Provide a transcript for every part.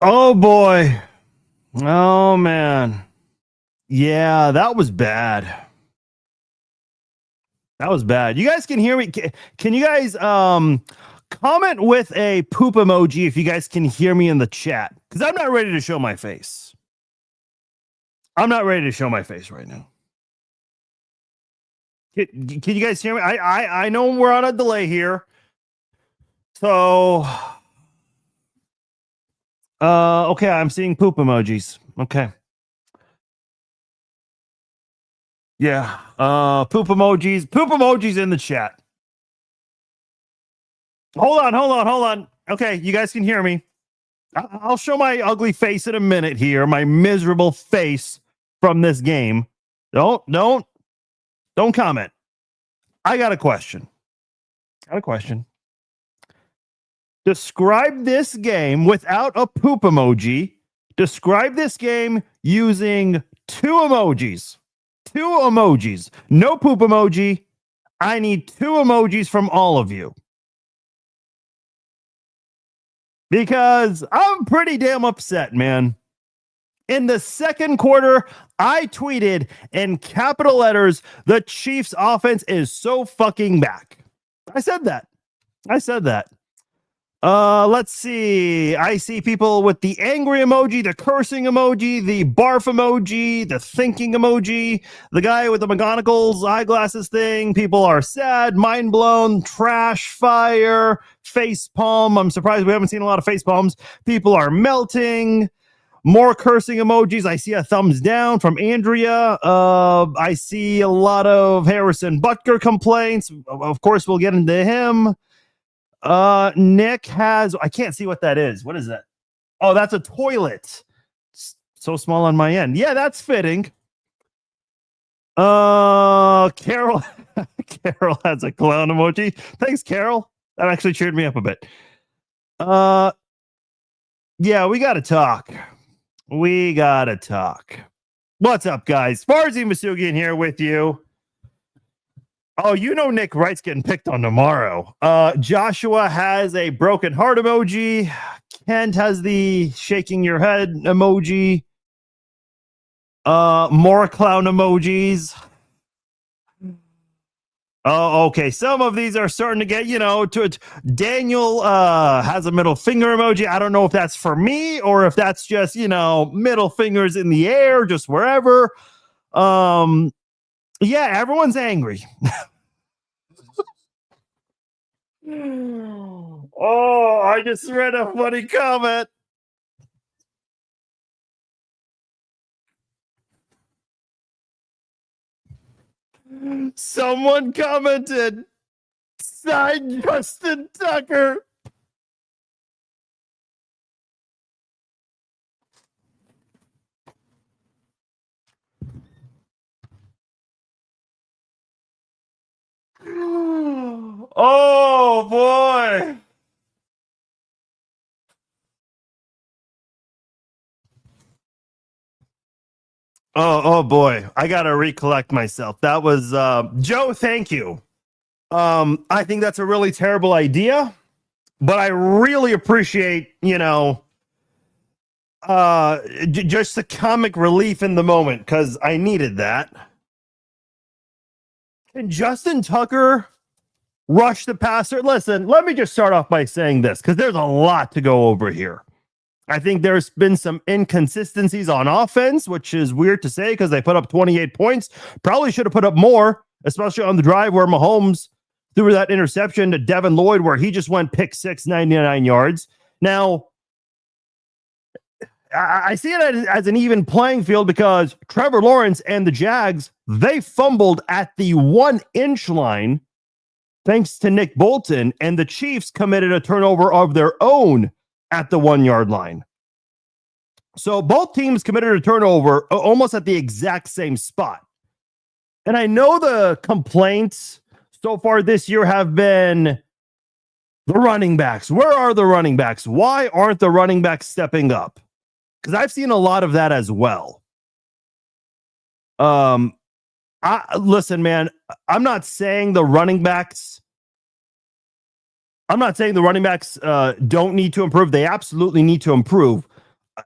Oh boy. Oh man. Yeah, that was bad. That was bad. You guys can hear me. Can you guys comment with a poop emoji if you guys can hear me in the chat? Because I'm not ready to show my face. I'm not ready to show my face right now. Can you guys hear me? I know we're on a delay here. So okay, I'm seeing poop emojis. Okay. Yeah. Poop emojis in the chat. Hold on. Okay, you guys can hear me. I'll show my ugly face in a minute here, my miserable face from this game. Don't comment. I got a question. Describe this game without a poop emoji. Describe this game using two emojis. No poop emoji. I need two emojis from all of you. Because I'm pretty damn upset, man. In the second quarter, I tweeted in capital letters, the Chiefs offense is so fucking back. I said that. Let's see. I see people with the angry emoji, the cursing emoji, the barf emoji, the thinking emoji, the guy with the McGonagall's eyeglasses thing. People are sad, mind blown, trash fire, face palm. I'm surprised we haven't seen a lot of face palms. People are melting. More cursing emojis. I see a thumbs down from Andrea. I see a lot of Harrison Butker complaints. Of course, we'll get into him. Nick has, I can't see what that is. What is that? Oh, that's a toilet. So small on my end. Yeah, that's fitting. Carol Carol has a clown emoji. Thanks, Carol. That actually cheered me up a bit. Yeah, we gotta talk. What's up, guys? Farzy Masugian here with you. Oh, you know Nick Wright's getting picked on tomorrow. Joshua has a broken heart emoji. Kent has the shaking your head emoji. More clown emojis. Oh, okay. Some of these are starting to get, Daniel has a middle finger emoji. I don't know if that's for me or if that's just, middle fingers in the air, just wherever. Yeah, everyone's angry. Oh, I just read a funny comment. Someone commented, sign Justin Tucker. Oh boy. Oh boy. I gotta recollect myself. That was Joe, thank you. I think that's a really terrible idea, but I really appreciate, just the comic relief in the moment because I needed that. Can Justin Tucker rush the passer? Listen, let me just start off by saying this because there's a lot to go over here. I think there's been some inconsistencies on offense, which is weird to say because they put up 28 points. Probably should have put up more, especially on the drive where Mahomes threw that interception to Devin Lloyd where he just went pick six, 99 yards. Now, I see it as an even playing field because Trevor Lawrence and the Jags, they fumbled at the 1-inch line thanks to Nick Bolton, and the Chiefs committed a turnover of their own at the 1-yard line. So both teams committed a turnover almost at the exact same spot. And I know the complaints so far this year have been the running backs. Where are the running backs? Why aren't the running backs stepping up? Because I've seen a lot of that as well. Listen, man, I'm not saying the running backs don't need to improve. They absolutely need to improve.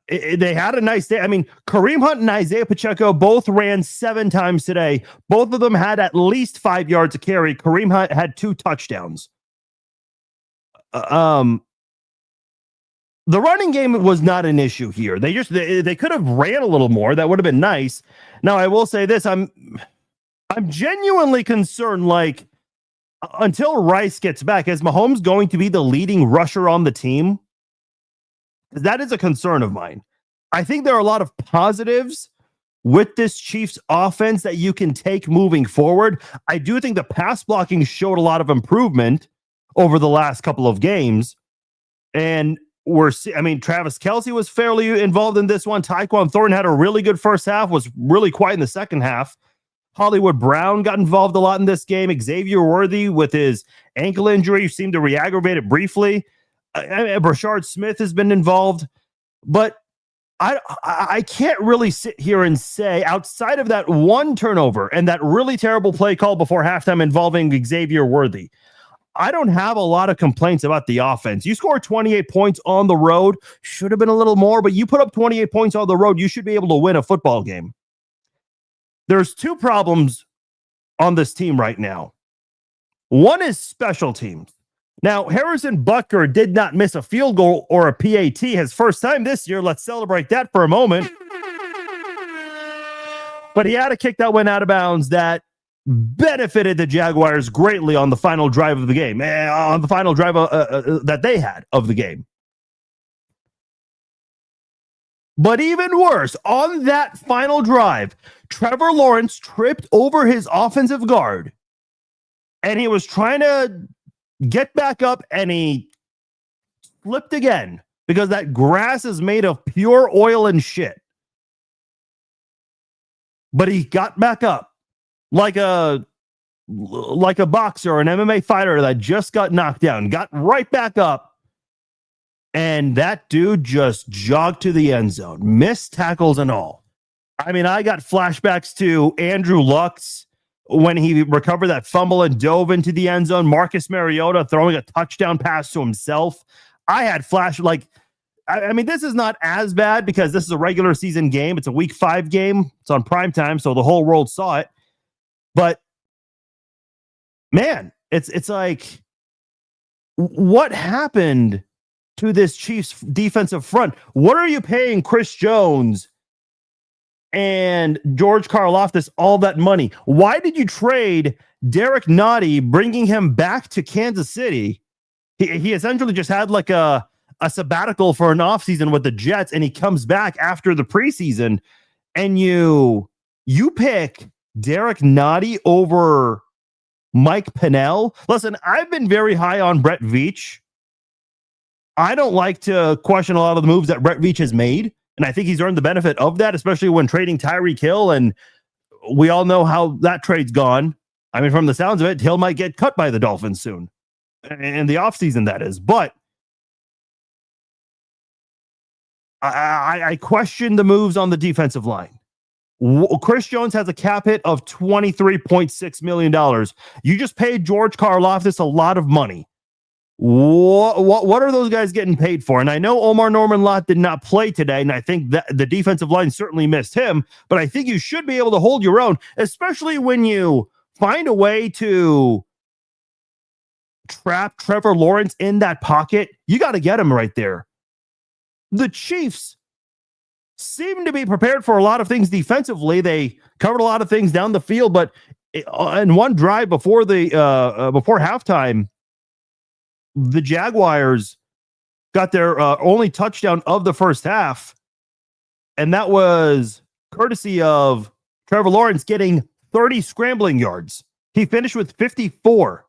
They had a nice day. I mean, Kareem Hunt and Isaiah Pacheco both ran 7 times today. Both of them had at least 5 yards to carry. Kareem Hunt had 2 touchdowns. The running game was not an issue here. They could have ran a little more. That would have been nice. Now, I will say this: I'm genuinely concerned. Like, until Rice gets back, is Mahomes going to be the leading rusher on the team? That is a concern of mine. I think there are a lot of positives with this Chiefs offense that you can take moving forward. I do think the pass blocking showed a lot of improvement over the last couple of games. And Travis Kelce was fairly involved in this one. Tyquan Thornton had a really good first half, was really quiet in the second half. Hollywood Brown got involved a lot in this game. Xavier Worthy, with his ankle injury, seemed to re-aggravate it briefly. Brashard Smith has been involved, but I can't really sit here and say, outside of that one turnover and that really terrible play call before halftime involving Xavier Worthy, I don't have a lot of complaints about the offense. You scored 28 points on the road, should have been a little more, but you put up 28 points on the road, you should be able to win a football game. There's 2 problems on this team right now. One is special teams. Now, Harrison Butker did not miss a field goal or a PAT his first time this year. Let's celebrate that for a moment. But he had a kick that went out of bounds that benefited the Jaguars greatly on the final drive of the game, on the final drive that they had of the game. But even worse, on that final drive, Trevor Lawrence tripped over his offensive guard, and he was trying to get back up, and he slipped again because that grass is made of pure oil and shit. But he got back up like a boxer or an MMA fighter that just got knocked down, got right back up, and that dude just jogged to the end zone, missed tackles and all. I mean, I got flashbacks to Andrew Luck's when he recovered that fumble and dove into the end zone, Marcus Mariota throwing a touchdown pass to himself. I had I mean, this is not as bad because this is a regular season game. It's a week 5 game. It's on prime time, so the whole world saw it. But man, it's like, what happened to this Chiefs defensive front? What are you paying Chris Jones and George Karlaftis all that money? Why did you trade Derek Nottie, bringing him back to Kansas City? He essentially just had like a sabbatical for an offseason with the Jets, and he comes back after the preseason, and you pick Derek Nottie over Mike Pennell. Listen, I've been very high on Brett Veach. I don't like to question a lot of the moves that Brett Veach has made, and I think he's earned the benefit of that, especially when trading Tyreek Hill, and we all know how that trade's gone. I mean, from the sounds of it, Hill might get cut by the Dolphins soon. In the offseason, that is. But I question the moves on the defensive line. Chris Jones has a cap hit of $23.6 million. You just paid George Karlaftis a lot of money. What are those guys getting paid for? And I know Omar Norman-Lott did not play today, and I think that the defensive line certainly missed him, but I think you should be able to hold your own, especially when you find a way to trap Trevor Lawrence in that pocket. You got to get him right there. The Chiefs seem to be prepared for a lot of things defensively. They covered a lot of things down the field, but in one drive before halftime, the Jaguars got their only touchdown of the first half, and that was courtesy of Trevor Lawrence getting 30 scrambling yards. He finished with 54.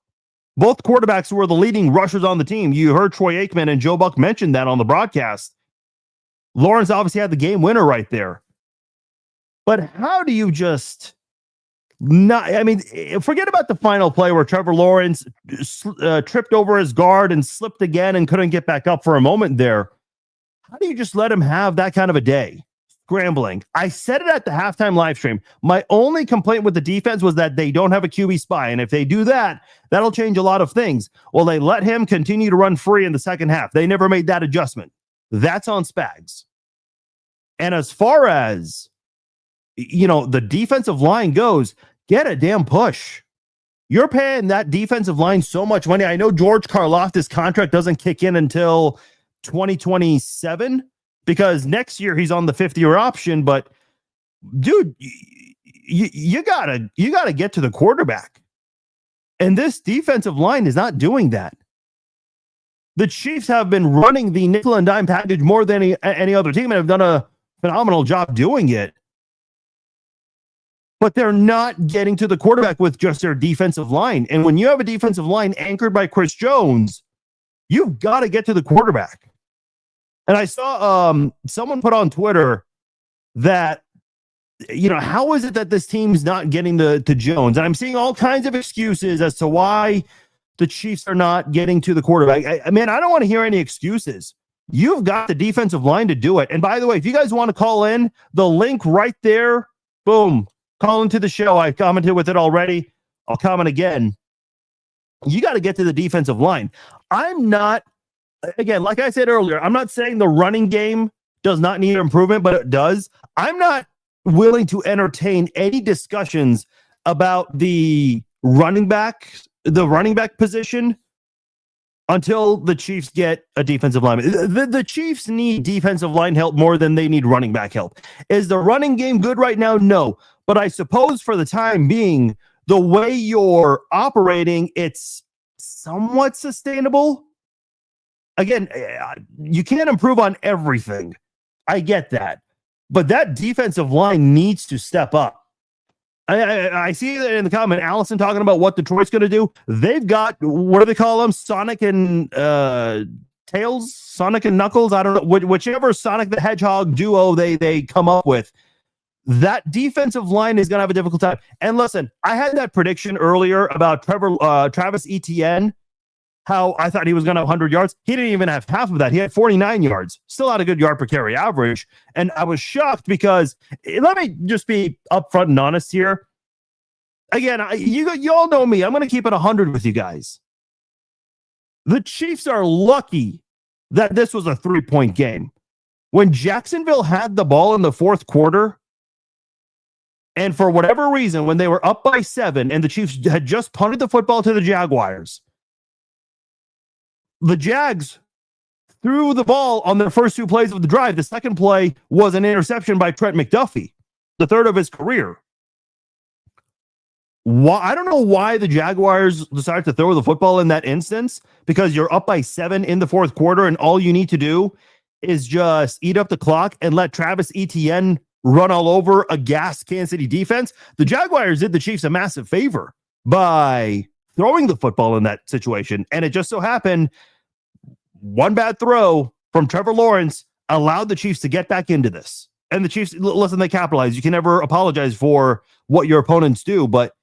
Both quarterbacks were the leading rushers on the team. You heard Troy Aikman and Joe Buck mention that on the broadcast. Lawrence obviously had the game winner right there. But how do you just not? I mean, forget about the final play where Trevor Lawrence tripped over his guard and slipped again and couldn't get back up for a moment there. How do you just let him have that kind of a day? Scrambling. I said it at the halftime live stream. My only complaint with the defense was that they don't have a QB spy. And if they do that, that'll change a lot of things. Well, they let him continue to run free in the second half. They never made that adjustment. That's on Spags. And as far as, the defensive line goes, get a damn push. You're paying that defensive line so much money. I know George Karlaftis' contract doesn't kick in until 2027 because next year he's on the 50-year option. But dude, you gotta get to the quarterback, and this defensive line is not doing that. The Chiefs have been running the nickel and dime package more than any other team and have done a phenomenal job doing it. But they're not getting to the quarterback with just their defensive line. And when you have a defensive line anchored by Chris Jones, you've got to get to the quarterback. And I saw someone put on Twitter that, how is it that this team's not getting to Jones? And I'm seeing all kinds of excuses as to why the Chiefs are not getting to the quarterback. I don't want to hear any excuses. You've got the defensive line to do it. And by the way, if you guys want to call in, the link right there, boom, call into the show. I commented with it already. I'll comment again. You got to get to the defensive line. I'm not, again, like I said earlier, I'm not saying the running game does not need improvement, but it does. I'm not willing to entertain any discussions about the running back position until the Chiefs get a defensive lineman. The Chiefs need defensive line help more than they need running back help. Is the running game good right now? No. But I suppose for the time being, the way you're operating, it's somewhat sustainable. Again, you can't improve on everything. I get that. But that defensive line needs to step up. I see that in the comment, Allison talking about what Detroit's going to do. They've got, what do they call them? Sonic and Tails? Sonic and Knuckles? I don't know. Whichever Sonic the Hedgehog duo they come up with. That defensive line is going to have a difficult time. And listen, I had that prediction earlier about Travis Etienne, how I thought he was going to have 100 yards. He didn't even have half of that. He had 49 yards, still had a good yard per carry average. And I was shocked because, let me just be upfront and honest here. Again, you all know me. I'm going to keep it 100 with you guys. The Chiefs are lucky that this was a 3-point game. When Jacksonville had the ball in the fourth quarter, and for whatever reason, when they were up by 7 and the Chiefs had just punted the football to the Jaguars, the Jags threw the ball on their first 2 plays of the drive. The second play was an interception by Trent McDuffie, the third of his career. I don't know why the Jaguars decided to throw the football in that instance, because you're up by 7 in the fourth quarter, and all you need to do is just eat up the clock and let Travis Etienne run all over a gassed Kansas City defense. The Jaguars did the Chiefs a massive favor by throwing the football in that situation. And it just so happened, one bad throw from Trevor Lawrence allowed the Chiefs to get back into this. And the Chiefs, listen, they capitalized. You can never apologize for what your opponents do, but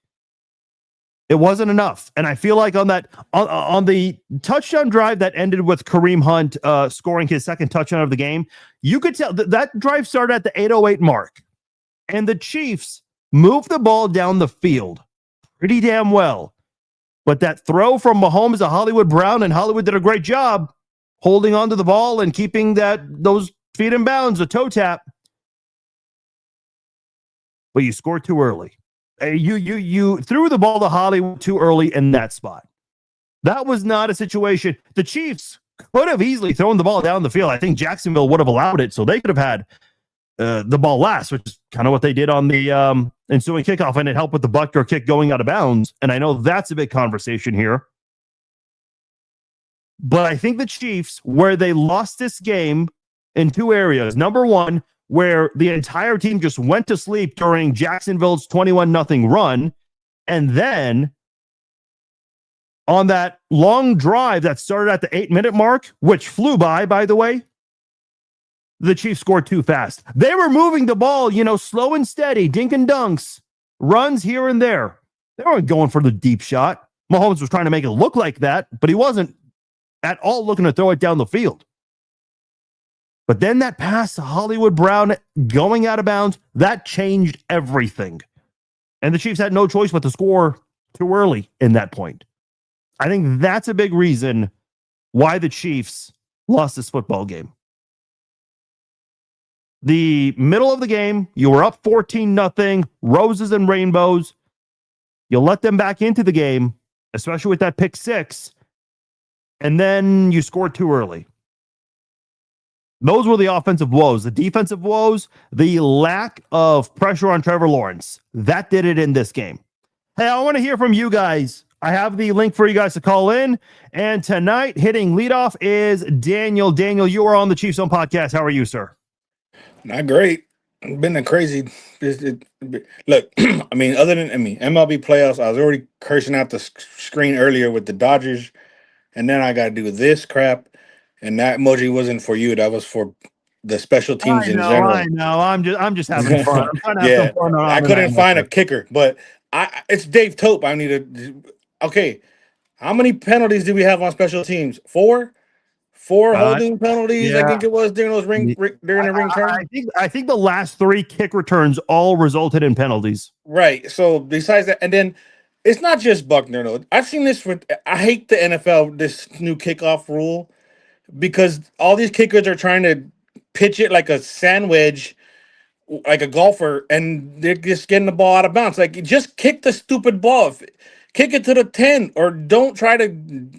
it wasn't enough. And I feel like on the touchdown drive that ended with Kareem Hunt scoring his second touchdown of the game, you could tell that drive started at the 8:08 mark. And the Chiefs moved the ball down the field pretty damn well. But that throw from Mahomes to Hollywood Brown, and Hollywood did a great job holding onto the ball and keeping those feet in bounds, a toe tap. But you scored too early. You threw the ball to Hollywood too early in that spot. That was not a situation. The Chiefs could have easily thrown the ball down the field. I think Jacksonville would have allowed it, so they could have had the ball last, which is kind of what they did on the ensuing kickoff, and it helped with the Butker kick going out of bounds. And I know that's a big conversation here. But I think the Chiefs, where they lost this game in 2 areas. Number one, where the entire team just went to sleep during Jacksonville's 21-0 run. And then on that long drive that started at the 8-minute mark, which flew by the way, the Chiefs scored too fast. They were moving the ball, slow and steady, dink and dunks, runs here and there. They weren't going for the deep shot. Mahomes was trying to make it look like that, but he wasn't at all looking to throw it down the field. But then that pass to Hollywood Brown going out of bounds, that changed everything. And the Chiefs had no choice but to score too early in that point. I think that's a big reason why the Chiefs lost this football game. The middle of the game, you were up 14-0, roses and rainbows. You let them back into the game, especially with that pick six, and then you scored too early. Those were the offensive woes. The defensive woes, the lack of pressure on Trevor Lawrence. That did it in this game. Hey, I want to hear from you guys. I have the link for you guys to call in. And tonight, hitting leadoff is Daniel. Daniel, you are on the Chiefs Zone podcast. How are you, sir? Not great. It's been a crazy. Look, MLB playoffs, I was already cursing out the screen earlier with the Dodgers. And then I got to do this crap. And that emoji wasn't for you. That was for the special teams in general. I know. I'm just having fun. I'm trying to have some fun. I couldn't find a kicker, but it's Dave Tope. I need to. Okay, how many penalties do we have on special teams? Four holding penalties. Yeah. I think it was during those during the ring turn. I think the last three kick returns all resulted in penalties. Right. So besides that, and then it's not just Buckner though. I've seen this I hate the NFL, this new kickoff rule, because all these kickers are trying to pitch it like a sandwich, like a golfer, and they're just getting the ball out of bounds. Like, just kick the stupid ball. Kick it to the 10, or don't try to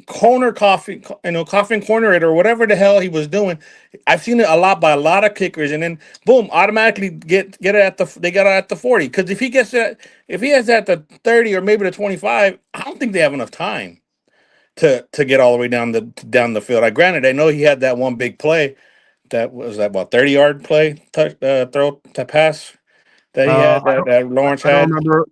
coffin corner it, or whatever the hell he was doing. I've seen it a lot by a lot of kickers, and then boom, automatically get it at the 40. Because if he has that at the 30 or maybe the 25, I don't think they have enough time to get all the way down the field. Granted, I know he had that one big play that was that about 30-yard play throw to pass that he had that Lawrence had. I don't remember.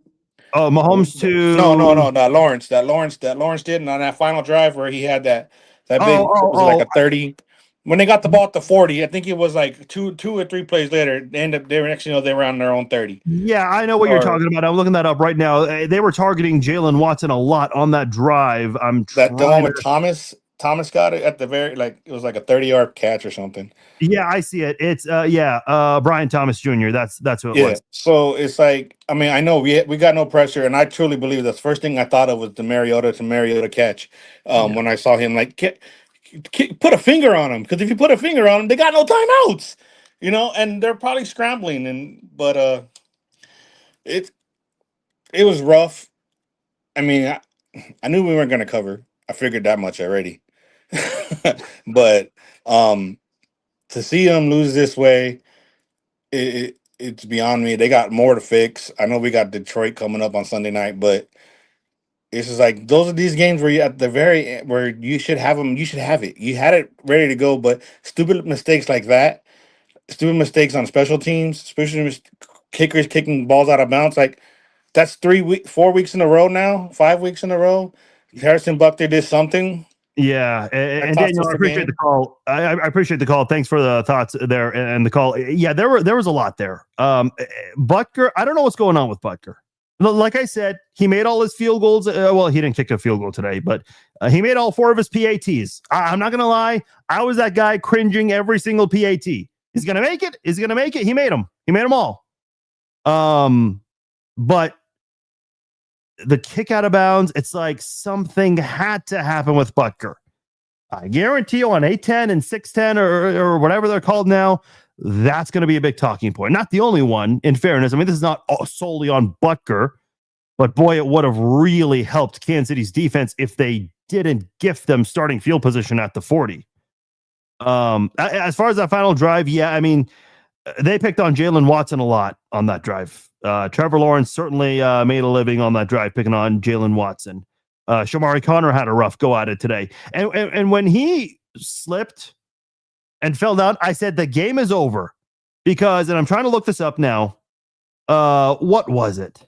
Oh, Mahomes to no, not Lawrence. That Lawrence did, and on that final drive where he had that big, it was like a 30. When they got the ball at the 40, I think it was like two or three plays later. They were on their own 30. Yeah, I know what you're talking about. I'm looking that up right now. They were targeting Jalen Watson a lot on that drive. The one with Thomas Thomas got it at the very, like, it was like a 30-yard catch or something. Yeah, I see it. It's Brian Thomas Jr. That's what it was. So it's like, I mean, I know we got no pressure, and I truly believe the first thing I thought of was the Mariota catch. When I saw him, like, put a finger on him, because if you put a finger on him, they got no timeouts, and they're probably scrambling. But it was rough. I mean, I knew we weren't going to cover. I figured that much already. But to see them lose this way, it's beyond me. They got more to fix. I know we got Detroit coming up on Sunday night, but it's just like, those are these games where you at the very end, where you should have them. You should have it. You had it ready to go, but stupid mistakes like that, stupid mistakes on special teams, especially kickers kicking balls out of bounds, like, that's 4 weeks in a row now, 5 weeks in a row. Harrison Buckner did something. Yeah, and Daniel, I appreciate the call. I appreciate the call. Thanks for the thoughts there and the call. Yeah, there was a lot there. Butker, I don't know what's going on with Butker. Like I said, he made all his field goals. Well, he didn't kick a field goal today, but he made all 4 of his PATs. I'm not going to lie. I was that guy cringing every single PAT. He's going to make it. He's going to make it. He made them. He made them all. But the kick out of bounds, it's like something had to happen with Butker. I guarantee you on 810 and 610 or whatever they're called now, that's going to be a big talking point. Not the only one, in fairness. I mean, this is not solely on Butker, but boy, it would have really helped Kansas City's defense if they didn't gift them starting field position at the 40. As far as that final drive, yeah, I mean, they picked on Jalen Watson a lot on that drive. Trevor Lawrence certainly made a living on that drive, picking on Jalen Watson. Shamari Connor had a rough go at it today. And when he slipped and fell down, I said, the game is over. Because, and I'm trying to look this up now, what was it?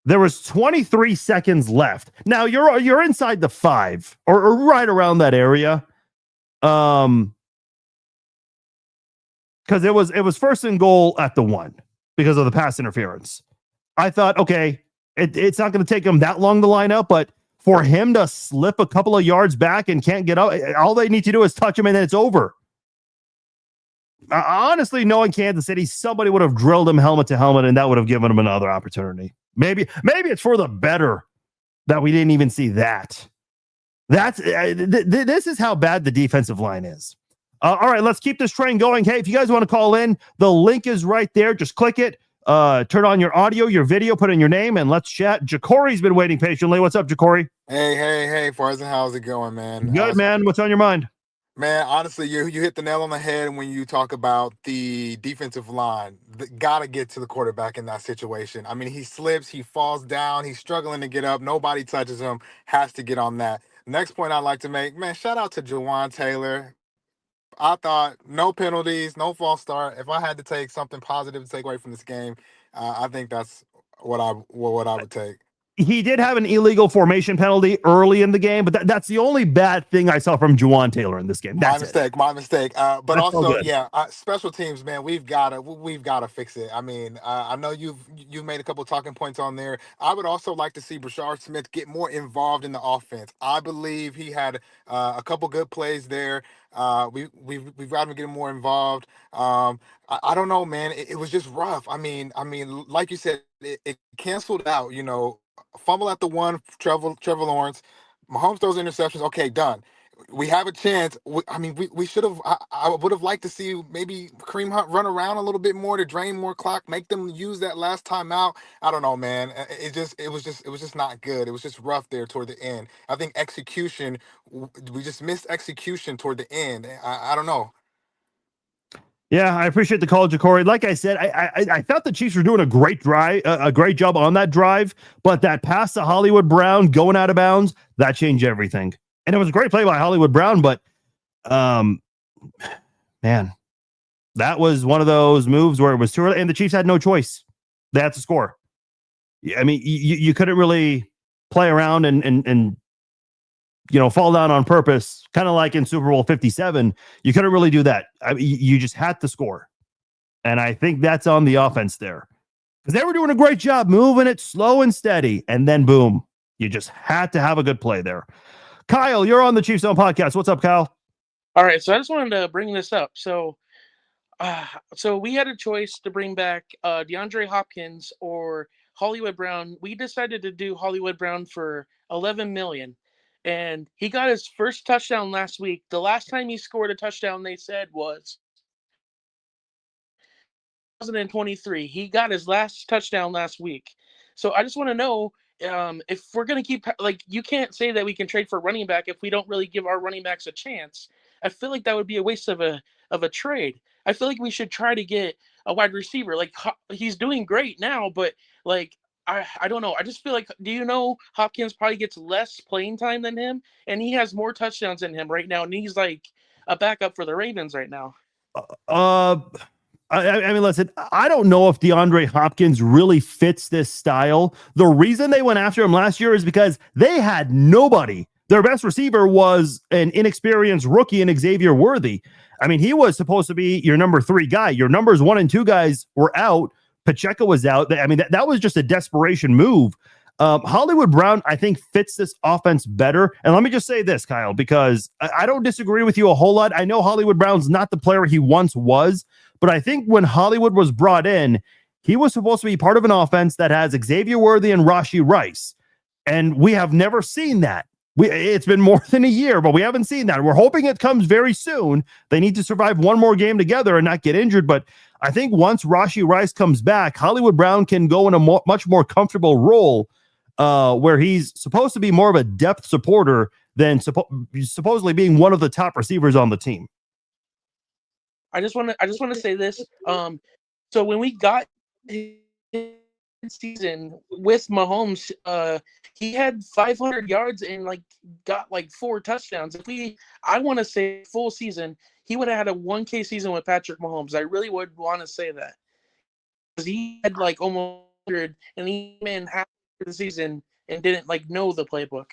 There was 23 seconds left. Now, you're inside the 5, or right around that area. Because it was first and goal at the 1 because of the pass interference. I thought, okay, it's not going to take him that long to line up, but for him to slip a couple of yards back and can't get out, all they need to do is touch him and then it's over. Honestly, knowing Kansas City, somebody would have drilled him helmet to helmet, and that would have given him another opportunity. Maybe it's for the better that we didn't even see that. This is how bad the defensive line is. All right, let's keep this train going. Hey, if you guys want to call in, the link is right there. Just click it. Turn on your audio, your video, put in your name, and let's chat. Jacory's been waiting patiently. What's up, Jacory? Hey, Farzan, how's it going, man? Good, man. What's on your mind? Man, honestly, you hit the nail on the head when you talk about the defensive line. Gotta get to the quarterback in that situation. I mean, he slips, he falls down, he's struggling to get up. Nobody touches him. Has to get on that. Next point I'd like to make, man, shout out to Jawan Taylor. I thought no penalties, no false start. If I had to take something positive to take away from this game, I think that's what I would take. He did have an illegal formation penalty early in the game, but that's the only bad thing I saw from Jawan Taylor in this game. My mistake. But That's also, special teams, man, we've got to fix it. I mean, I know you've made a couple talking points on there. I would also like to see Brashard Smith get more involved in the offense. I believe he had a couple good plays there. We've got to get more involved. I don't know, man. It was just rough. I mean, like you said, it canceled out. You know, fumble at the one, Trevor Lawrence. Mahomes throws interceptions. Okay, done. We have a chance. We should have. I would have liked to see maybe Kareem Hunt run around a little bit more to drain more clock, make them use that last time out. I don't know, man. It was just not good. It was just rough there toward the end. I think execution. We just missed execution toward the end. I don't know. Yeah, I appreciate the call, Jacory. Like I said, I thought the Chiefs were doing a great job on that drive, but that pass to Hollywood Brown going out of bounds, that changed everything. And it was a great play by Hollywood Brown, but man, that was one of those moves where it was too early, and the Chiefs had no choice. They had to score. I mean, you couldn't really play around and fall down on purpose, kind of like in Super Bowl 57. You couldn't really do that. I mean, you just had to score. And I think that's on the offense there. Because they were doing a great job moving it slow and steady. And then, boom, you just had to have a good play there. Kyle, you're on the Chiefs Zone podcast. What's up, Kyle? All right, so I just wanted to bring this up. So we had a choice to bring back DeAndre Hopkins or Hollywood Brown. We decided to do Hollywood Brown for $11 million. And he got his first touchdown last week. The last time he scored a touchdown, they said, was 2023. He got his last touchdown last week. So I just want to know if we're going to keep, you can't say that we can trade for running back if we don't really give our running backs a chance. I feel like that would be a waste of a trade. I feel like we should try to get a wide receiver. He's doing great now, but I don't know. I just feel like, do you know Hopkins probably gets less playing time than him, and he has more touchdowns than him right now, and he's like a backup for the Ravens right now. I mean, listen, I don't know if DeAndre Hopkins really fits this style. The reason they went after him last year is because they had nobody. Their best receiver was an inexperienced rookie in Xavier Worthy. I mean, he was supposed to be your number 3 guy. Your numbers 1 and 2 guys were out. Pacheco was out. I mean, that was just a desperation move. Hollywood Brown, I think, fits this offense better. And let me just say this, Kyle, because I don't disagree with you a whole lot. I know Hollywood Brown's not the player he once was, but I think when Hollywood was brought in, he was supposed to be part of an offense that has Xavier Worthy and Rashee Rice. And we have never seen that. It's been more than a year, but we haven't seen that. We're hoping it comes very soon. They need to survive one more game together and not get injured. But I think once Rashee Rice comes back, Hollywood Brown can go in a much more comfortable role where he's supposed to be more of a depth supporter than supposedly being one of the top receivers on the team. I just want to say this. So when we got his season with Mahomes, he had 500 yards and got 4 touchdowns. I want to say full season, he would have had a 1K season with Patrick Mahomes. I really would want to say that, because he had almost 100 and he came half of the season and didn't know the playbook.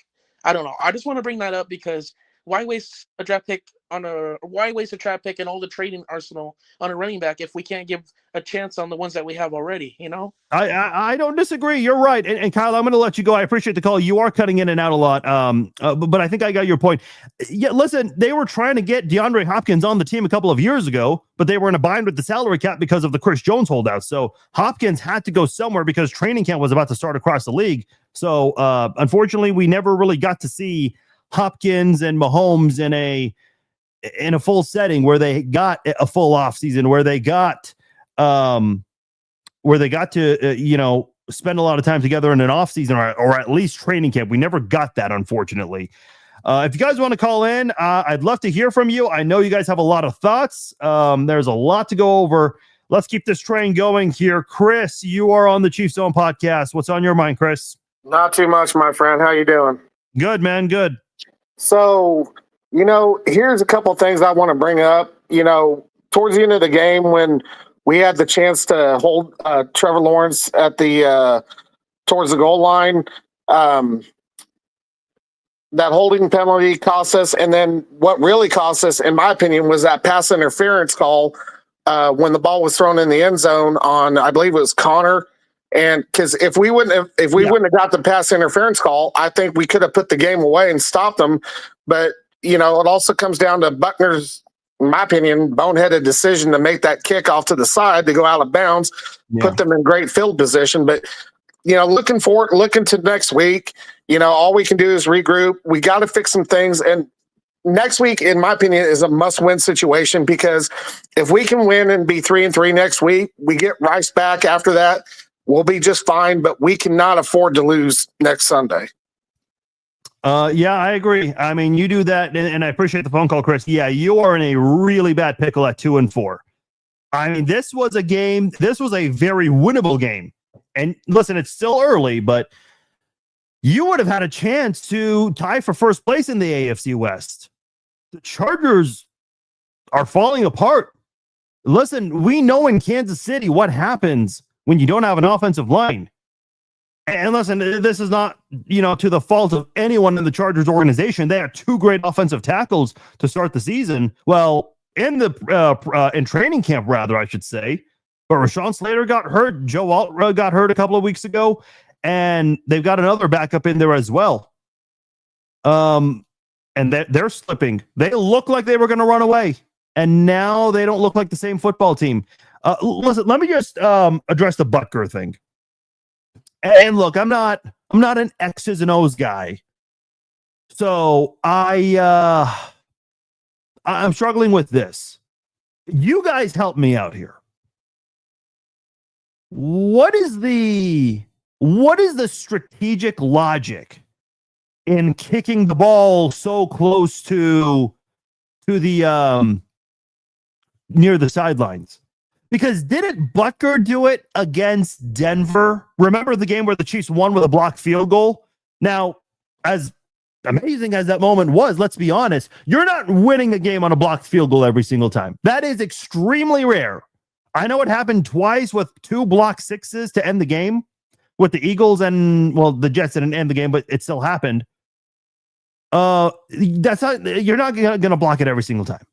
I don't know. I just want to bring that up because why waste a draft pick and all the trading arsenal on a running back if we can't give a chance on the ones that we have already, I don't disagree. You're right. And Kyle, I'm going to let you go. I appreciate the call. You are cutting in and out a lot. But I think I got your point. Yeah, listen, they were trying to get DeAndre Hopkins on the team a couple of years ago, but they were in a bind with the salary cap because of the Chris Jones holdout. So Hopkins had to go somewhere because training camp was about to start across the league. So unfortunately, we never really got to see Hopkins and Mahomes in a in a full setting where they got a full off season, where they got to spend a lot of time together in an off season or at least training camp. We never got that, unfortunately. If you guys want to call in, I'd love to hear from you. I know you guys have a lot of thoughts. There's a lot to go over. Let's keep this train going here. Chris, you are on the Chiefs Zone podcast. What's on your mind, Chris? Not too much, my friend. How you doing? Good, man. Good. So, here's a couple things I want to bring up. Towards the end of the game when we had the chance to hold Trevor Lawrence at the towards the goal line, that holding penalty cost us. And then what really cost us, in my opinion, was that pass interference call when the ball was thrown in the end zone on, I believe it was Connor. And because if we wouldn't have got the pass interference call, I think we could have put the game away and stopped them. But it also comes down to Buckner's, in my opinion, boneheaded decision to make that kick off to the side to go out of bounds, put them in great field position. But looking to next week, all we can do is regroup. We got to fix some things, and next week, in my opinion, is a must-win situation, because if we can win and be 3-3 next week, we get Rice back after that, we'll be just fine, but we cannot afford to lose next Sunday. Yeah, I agree. I mean, you do that, and I appreciate the phone call, Chris. Yeah, you are in a really bad pickle at 2-4. I mean, this was a very winnable game. And listen, it's still early, but you would have had a chance to tie for first place in the AFC West. The Chargers are falling apart. Listen, we know in Kansas City what happens when you don't have an offensive line. And listen, this is not, to the fault of anyone in the Chargers organization. They had two great offensive tackles to start the season. Well, in training camp, rather, I should say. But Rashawn Slater got hurt. Joe Alt got hurt a couple of weeks ago. And they've got another backup in there as well. And they're slipping. They look like they were going to run away. And now they don't look like the same football team. Listen, let me just address the Butker thing. And look, I'm not an X's and O's guy. So I'm struggling with this. You guys help me out here. What is the strategic logic in kicking the ball so close to the near the sidelines? Because didn't Butker do it against Denver? Remember the game where the Chiefs won with a blocked field goal? Now, as amazing as that moment was, let's be honest, you're not winning a game on a blocked field goal every single time. That is extremely rare. I know it happened twice with 2 block sixes to end the game with the Eagles and, the Jets didn't end the game, but it still happened. You're not going to block it every single time.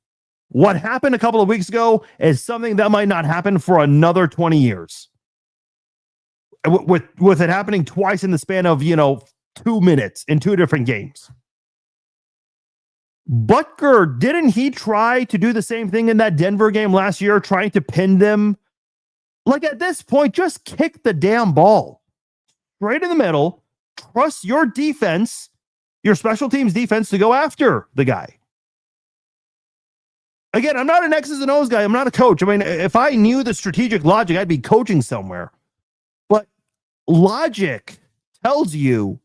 What happened a couple of weeks ago is something that might not happen for another 20 years. With it happening twice in the span of, 2 minutes in 2 different games. Butker, didn't he try to do the same thing in that Denver game last year, trying to pin them? Like, at this point, just kick the damn ball right in the middle. Trust your defense, your special teams defense, to go after the guy. Again, I'm not an X's and O's guy. I'm not a coach. I mean, if I knew the strategic logic, I'd be coaching somewhere. But logic tells you,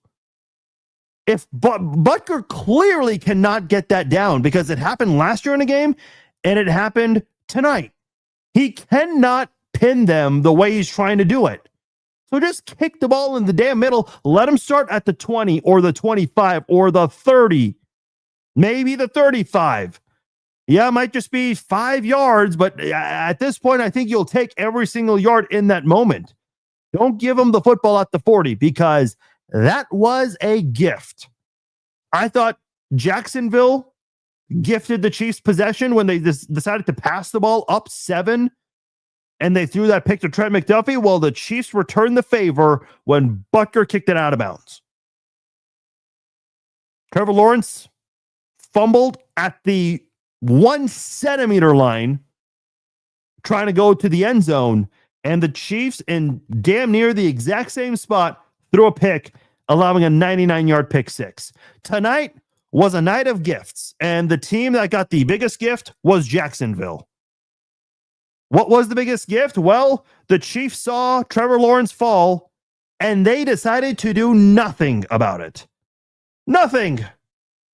if Butker clearly cannot get that down, because it happened last year in a game and it happened tonight. He cannot pin them the way he's trying to do it. So just kick the ball in the damn middle. Let him start at the 20 or the 25 or the 30, maybe the 35. Yeah, it might just be 5 yards, but at this point, I think you'll take every single yard in that moment. Don't give him the football at the 40, because that was a gift. I thought Jacksonville gifted the Chiefs possession when they decided to pass the ball up 7, and they threw that pick to Trent McDuffie. Well, the Chiefs returned the favor when Butker kicked it out of bounds. Trevor Lawrence fumbled at the 1 centimeter line, trying to go to the end zone, and the Chiefs, in damn near the exact same spot, threw a pick, allowing a 99-yard pick six. Tonight, was a night of gifts, and the team that got the biggest gift was Jacksonville. What was the biggest gift? Well, the Chiefs saw Trevor Lawrence fall, and they decided to do nothing about it. Nothing.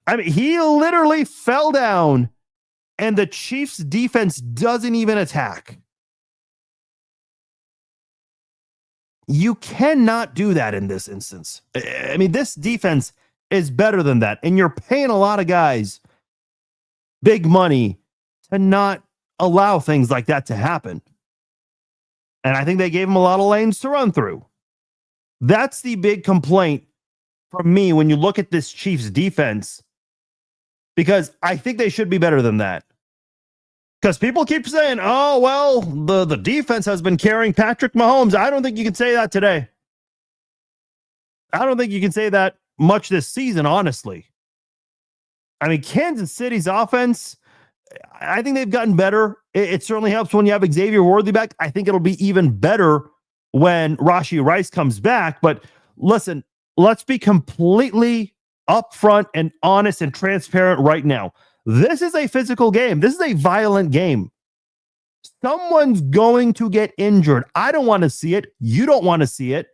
I mean, he literally fell down, and the Chiefs defense doesn't even attack. You cannot do that in this instance. I mean, this defense is better than that, and you're paying a lot of guys big money to not allow things like that to happen. And I think they gave him a lot of lanes to run through. That's the big complaint from me when you look at this Chiefs defense, because I think they should be better than that. Because people keep saying, oh, well, the defense has been carrying Patrick Mahomes. I don't think you can say that today. I don't think you can say that much this season, honestly. I mean, Kansas City's offense, I think they've gotten better. It certainly helps when you have Xavier Worthy back. I think it'll be even better when Rashee Rice comes back. But listen, let's be completely upfront and honest and transparent right now. This is a physical game. This is a violent game. Someone's going to get injured. I don't want to see it. You don't want to see it.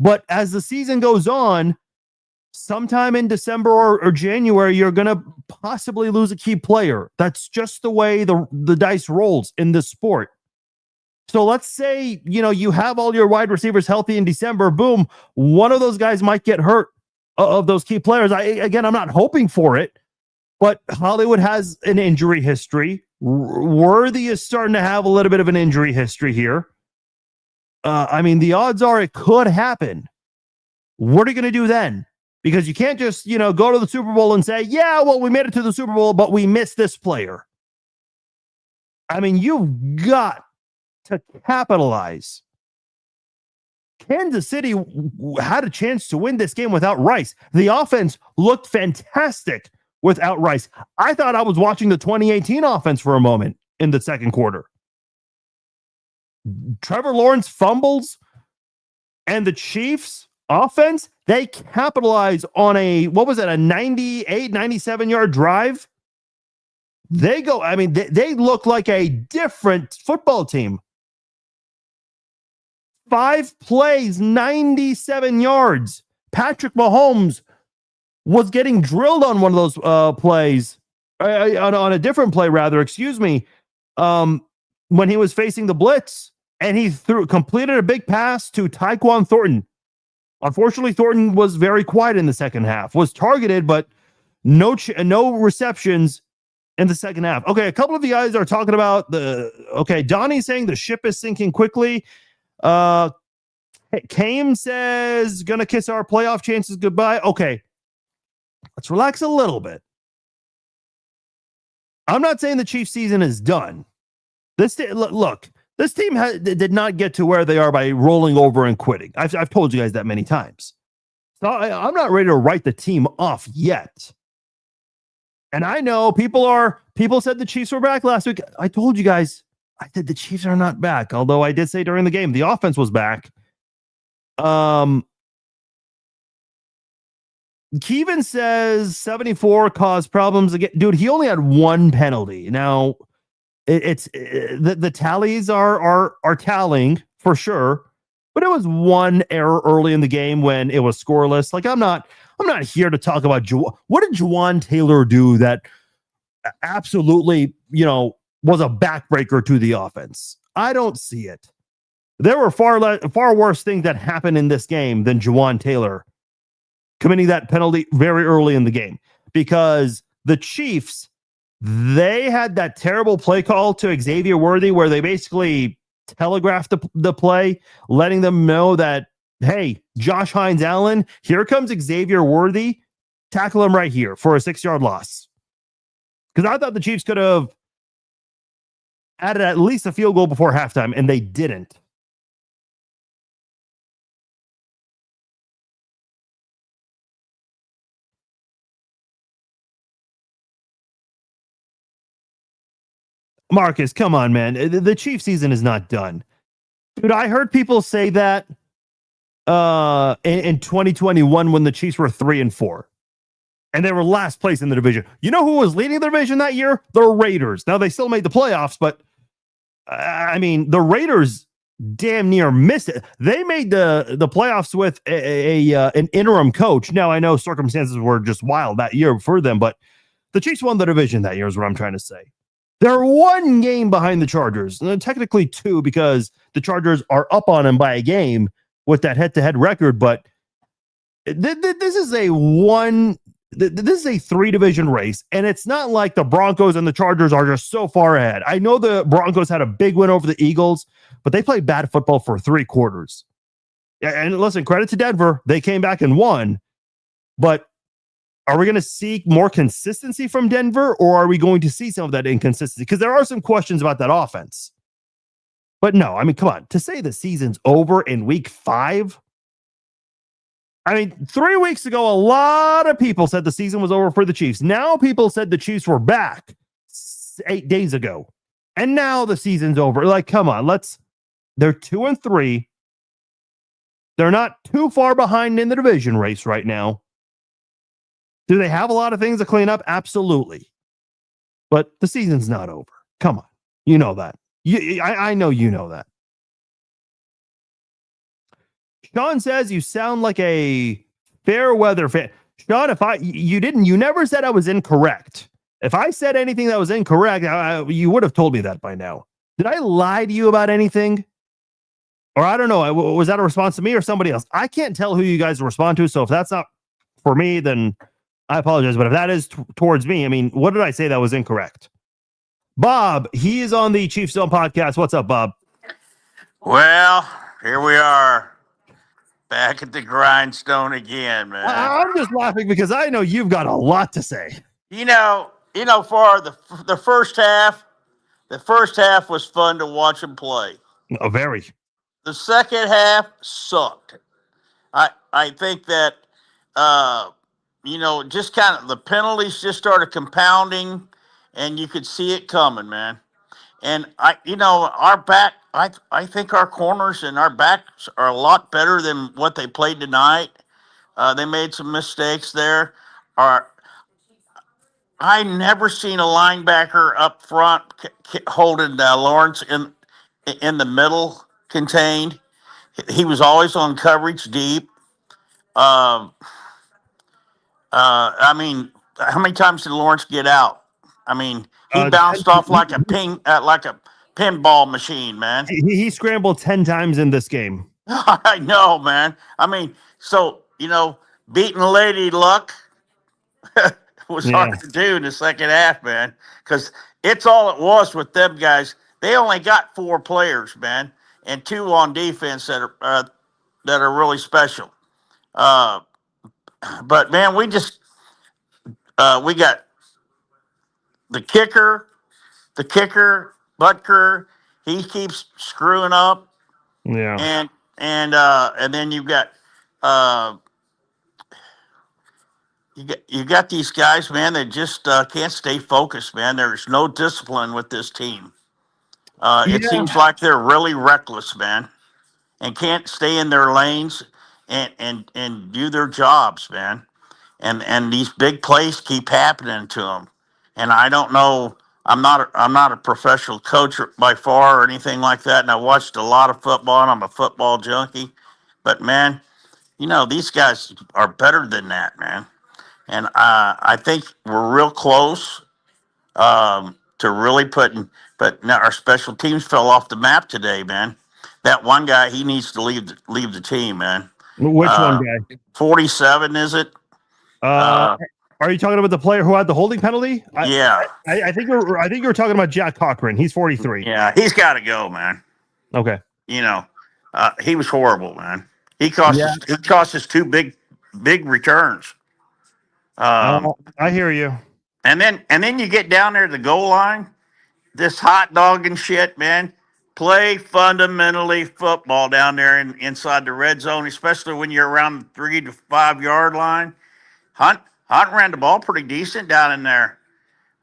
But as the season goes on, sometime in December or January, you're going to possibly lose a key player. That's just the way the dice rolls in this sport. So let's say, you have all your wide receivers healthy in December. Boom, one of those guys might get hurt of those key players. I'm not hoping for it, but Hollywood has an injury history. Worthy is starting to have a little bit of an injury history here. The odds are it could happen. What are you going to do then? Because you can't just, go to the Super Bowl and say, yeah, well, we made it to the Super Bowl, but we missed this player. You've got to capitalize. Kansas City had a chance to win this game without Rice. The offense looked fantastic without Rice. I thought I was watching the 2018 offense for a moment in the second quarter. Trevor Lawrence fumbles, and the Chiefs offense, they capitalize on a 98, 97-yard drive. They go, they look like a different football team. 5 plays, 97 yards. Patrick Mahomes was getting drilled on one of those plays, on a different play, rather, excuse me, when he was facing the blitz, and he completed a big pass to Tyquan Thornton. Unfortunately, Thornton was very quiet in the second half, was targeted, but no receptions in the second half. Okay, a couple of you guys are talking about Donnie's saying the ship is sinking quickly. Kame says, gonna kiss our playoff chances goodbye. Okay, let's relax a little bit. I'm not saying the Chiefs season is done. This team did not get to where they are by rolling over and quitting. I've told you guys that many times. So I'm not ready to write the team off yet. And I know people said the Chiefs were back last week. I told you guys, I said the Chiefs are not back. Although I did say during the game, the offense was back. Keevan says 74 caused problems again. Dude, he only had one penalty. Now, the tallies are tallying for sure, but it was one error early in the game when it was scoreless. I'm not here to talk about what did Juwan Taylor do that absolutely, was a backbreaker to the offense. I don't see it. There were far worse things that happened in this game than Juwan Taylor committing that penalty very early in the game, because the Chiefs, they had that terrible play call to Xavier Worthy where they basically telegraphed the play, letting them know that, hey, Josh Hines-Allen, here comes Xavier Worthy, tackle him right here for a 6-yard loss. Because I thought the Chiefs could have added at least a field goal before halftime, and they didn't. Marcus, come on, man. The Chiefs season is not done. Dude, I heard people say that in 2021 when the Chiefs were 3-4. and they were last place in the division. You know who was leading the division that year? The Raiders. Now, they still made the playoffs, but I mean, the Raiders damn near missed it. They made the playoffs with an interim coach. Now, I know circumstances were just wild that year for them, but the Chiefs won the division that year is what I'm trying to say. They're one game behind the Chargers, and technically two because the Chargers are up on them by a game with that head-to-head record. But this is a three-division race, and it's not like the Broncos and the Chargers are just so far ahead. I know the Broncos had a big win over the Eagles, but they played bad football for 3 quarters. And listen, credit to Denver. They came back and won, but are we going to see more consistency from Denver, or are we going to see some of that inconsistency? Because there are some questions about that offense. But no, I mean, come on. To say the season's over in week 5? I mean, 3 weeks ago, a lot of people said the season was over for the Chiefs. Now people said the Chiefs were back 8 days ago. And now the season's over. Like, come on, they're 2-3. They're not too far behind in the division race right now. Do they have a lot of things to clean up? Absolutely. But the season's not over. Come on. You know that. I know you know that. Sean says you sound like a fair weather fan. Sean, you never said I was incorrect. If I said anything that was incorrect, you would have told me that by now. Did I lie to you about anything? Or I don't know. Was that a response to me or somebody else? I can't tell who you guys respond to. So if that's not for me, then I apologize. But if that is towards me, I mean, what did I say that was incorrect? Bob, he is on the Chiefs Zone podcast. What's up, Bob? Well, here we are. Back at the grindstone again, man. I'm just laughing because I know you've got a lot to say. You know, for the first half was fun to watch them play. Oh, very. The second half sucked. I think that just kind of the penalties just started compounding, and you could see it coming, man. And our back, I think our corners and our backs are a lot better than what they played tonight. They made some mistakes there. I never seen a linebacker up front holding Lawrence in the middle contained. He was always on coverage deep. I mean, how many times did Lawrence get out? I mean, he bounced off like a pinball machine, man. He scrambled 10 times in this game. I know, man. I mean, so, beating Lady Luck was hard to do in the second half, man, because it's all it was with them guys. They only got 4 players, man, and 2 on defense that are really special. But, man, we got the kicker, Butker, he keeps screwing up. Yeah. And then you got these guys, man, that just can't stay focused, man. There's no discipline with this team. It seems like they're really reckless, man, and can't stay in their lanes and do their jobs, man. And these big plays keep happening to them. And I don't know. I'm not a professional coach by far or anything like that. And I watched a lot of football, and I'm a football junkie. But man, these guys are better than that, man. And I think we're real close to really putting. But now our special teams fell off the map today, man. That one guy, he needs to leave the team, man. Which one guy? 47, is it? Are you talking about the player who had the holding penalty? Yeah. I think you're talking about Jack Cochran. He's 43. Yeah, he's got to go, man. Okay. He was horrible, man. He cost us 2 big returns. I hear you. And then you get down there to the goal line, this hot dog and shit, man. Play fundamentally football down there inside the red zone, especially when you're around the 3 to 5 yard line. Hunt ran the ball pretty decent down in there.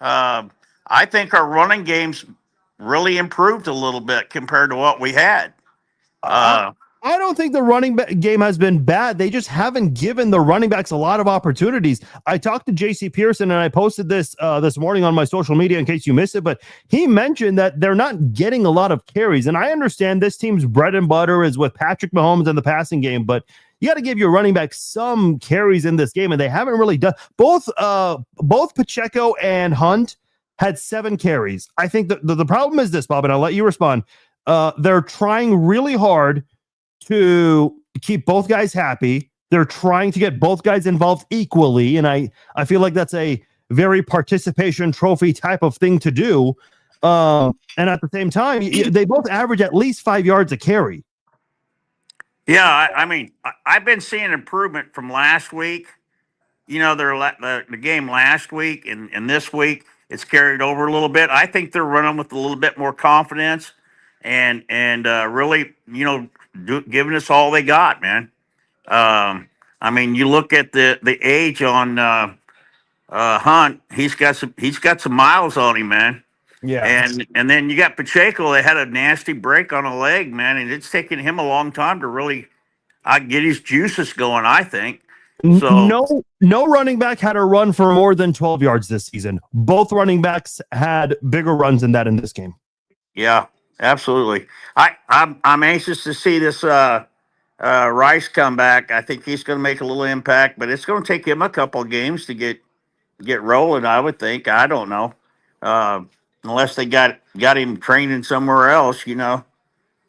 I think our running game's really improved a little bit compared to what we had. I don't think the running back game has been bad. They just haven't given the running backs a lot of opportunities. I talked to JC Pearson and I posted this this morning on my social media in case you missed it, but he mentioned that they're not getting a lot of carries. And I understand this team's bread and butter is with Patrick Mahomes and the passing game, but you got to give your running back some carries in this game, and they haven't really done. Both Pacheco and Hunt had 7 carries. I think the problem is this, Bob, and I'll let you respond. They're trying really hard to keep both guys happy. They're trying to get both guys involved equally, and I feel like that's a very participation trophy type of thing to do. And at the same time, they both average at least 5 yards a carry. Yeah, I mean, I've been seeing improvement from last week. You know, the game last week and this week, it's carried over a little bit. I think they're running with a little bit more confidence and really, you know, giving us all they got, man. I mean, you look at the age on Hunt. He's got some miles on him, man. Yeah. And then you got Pacheco. They had a nasty break on a leg, man, and it's taken him a long time to really get his juices going, I think. So No running back had a run for more than 12 yards this season. Both running backs had bigger runs than that in this game. Yeah, absolutely. I'm anxious to see this Rice come back. I think he's going to make a little impact, but it's going to take him a couple of games to get rolling, I would think. I don't know. Unless they got him training somewhere else, you know.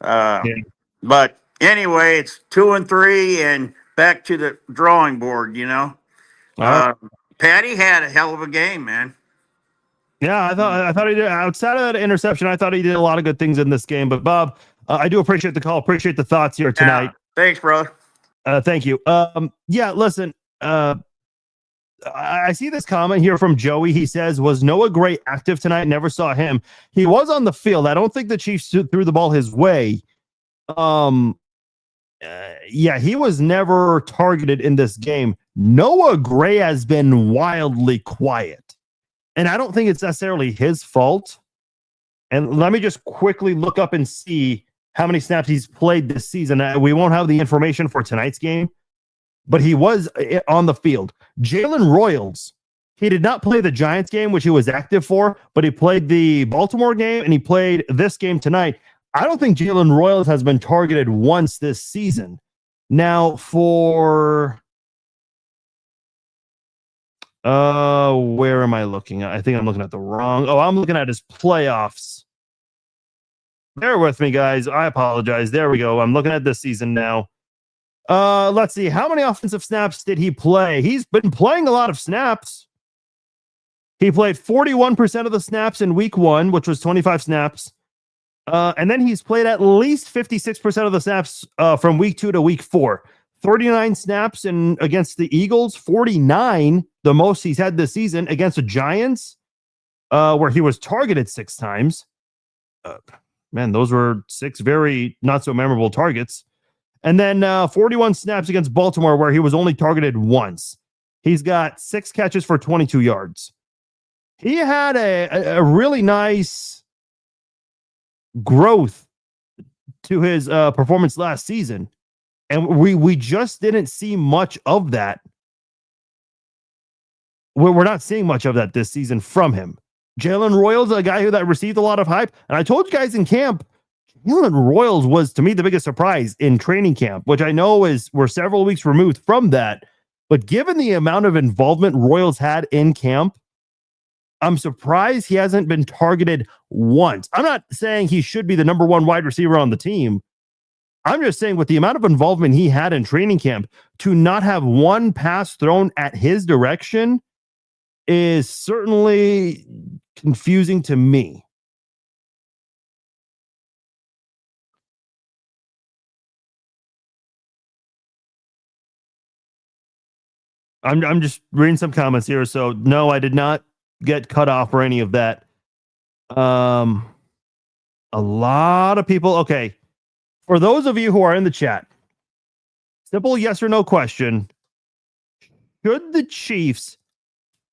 But anyway, it's 2-3 and back to the drawing board, you know. Patty had a hell of a game, man. Yeah, I thought he did. Outside of that interception, I thought he did a lot of good things in this game. But Bob, I do appreciate the call. Appreciate the thoughts here tonight. Yeah, thanks, brother. Thank you. Yeah, listen. I see this comment here from Joey. He says, was Noah Gray active tonight? Never saw him. He was on the field. I don't think the Chiefs threw the ball his way. Yeah, he was never targeted in this game. Noah Gray has been wildly quiet. And I don't think it's necessarily his fault. And let me just quickly look up and see how many snaps he's played this season. We won't have the information for tonight's game, but he was on the field. Jalen Royals, he did not play the Giants game, which he was active for, but he played the Baltimore game and he played this game tonight. I don't think Jalen Royals has been targeted once this season. Now for where am I looking at? I think I'm looking at the wrong. Oh, I'm looking at his playoffs. Bear with me, guys. I apologize. There we go. I'm looking at this season now. Let's see. How many offensive snaps did he play? He's been playing a lot of snaps. He played 41% of the snaps in week 1, which was 25 snaps. And then he's played at least 56% of the snaps from week 2 to week 4. 39 snaps against the Eagles, 49, the most he's had this season, against the Giants, where he was targeted 6 times. Man, those were 6 very not so memorable targets. And then 41 snaps against Baltimore, where he was only targeted once. He's got 6 catches for 22 yards. He had a really nice growth to his performance last season. And we just didn't see much of that. We're not seeing much of that this season from him. Jalen Royals, a guy that received a lot of hype. And I told you guys in camp, Jalen Royals was, to me, the biggest surprise in training camp, which I know we're several weeks removed from that. But given the amount of involvement Royals had in camp, I'm surprised he hasn't been targeted once. I'm not saying he should be the number 1 wide receiver on the team. I'm just saying with the amount of involvement he had in training camp, to not have one pass thrown at his direction is certainly confusing to me. I'm just reading some comments here. So no, I did not get cut off or any of that. A lot of people. Okay. For those of you who are in the chat, simple yes or no question. Should the Chiefs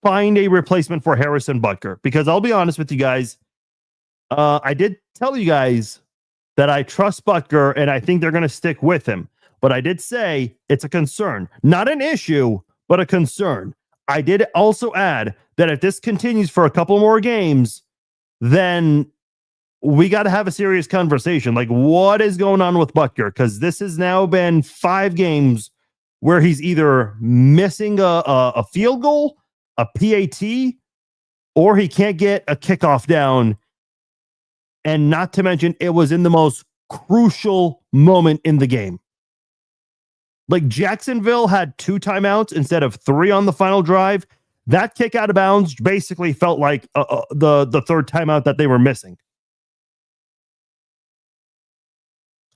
find a replacement for Harrison Butker? Because I'll be honest with you guys. I did tell you guys that I trust Butker and I think they're going to stick with him. But I did say it's a concern, not an issue, but a concern. I did also add that if this continues for a couple more games, then we got to have a serious conversation. Like, what is going on with Butker? Because this has now been 5 games where he's either missing a field goal, a PAT, or he can't get a kickoff down. And not to mention, it was in the most crucial moment in the game. Like, Jacksonville had 2 timeouts instead of 3 on the final drive. That kick out of bounds basically felt like the third timeout that they were missing.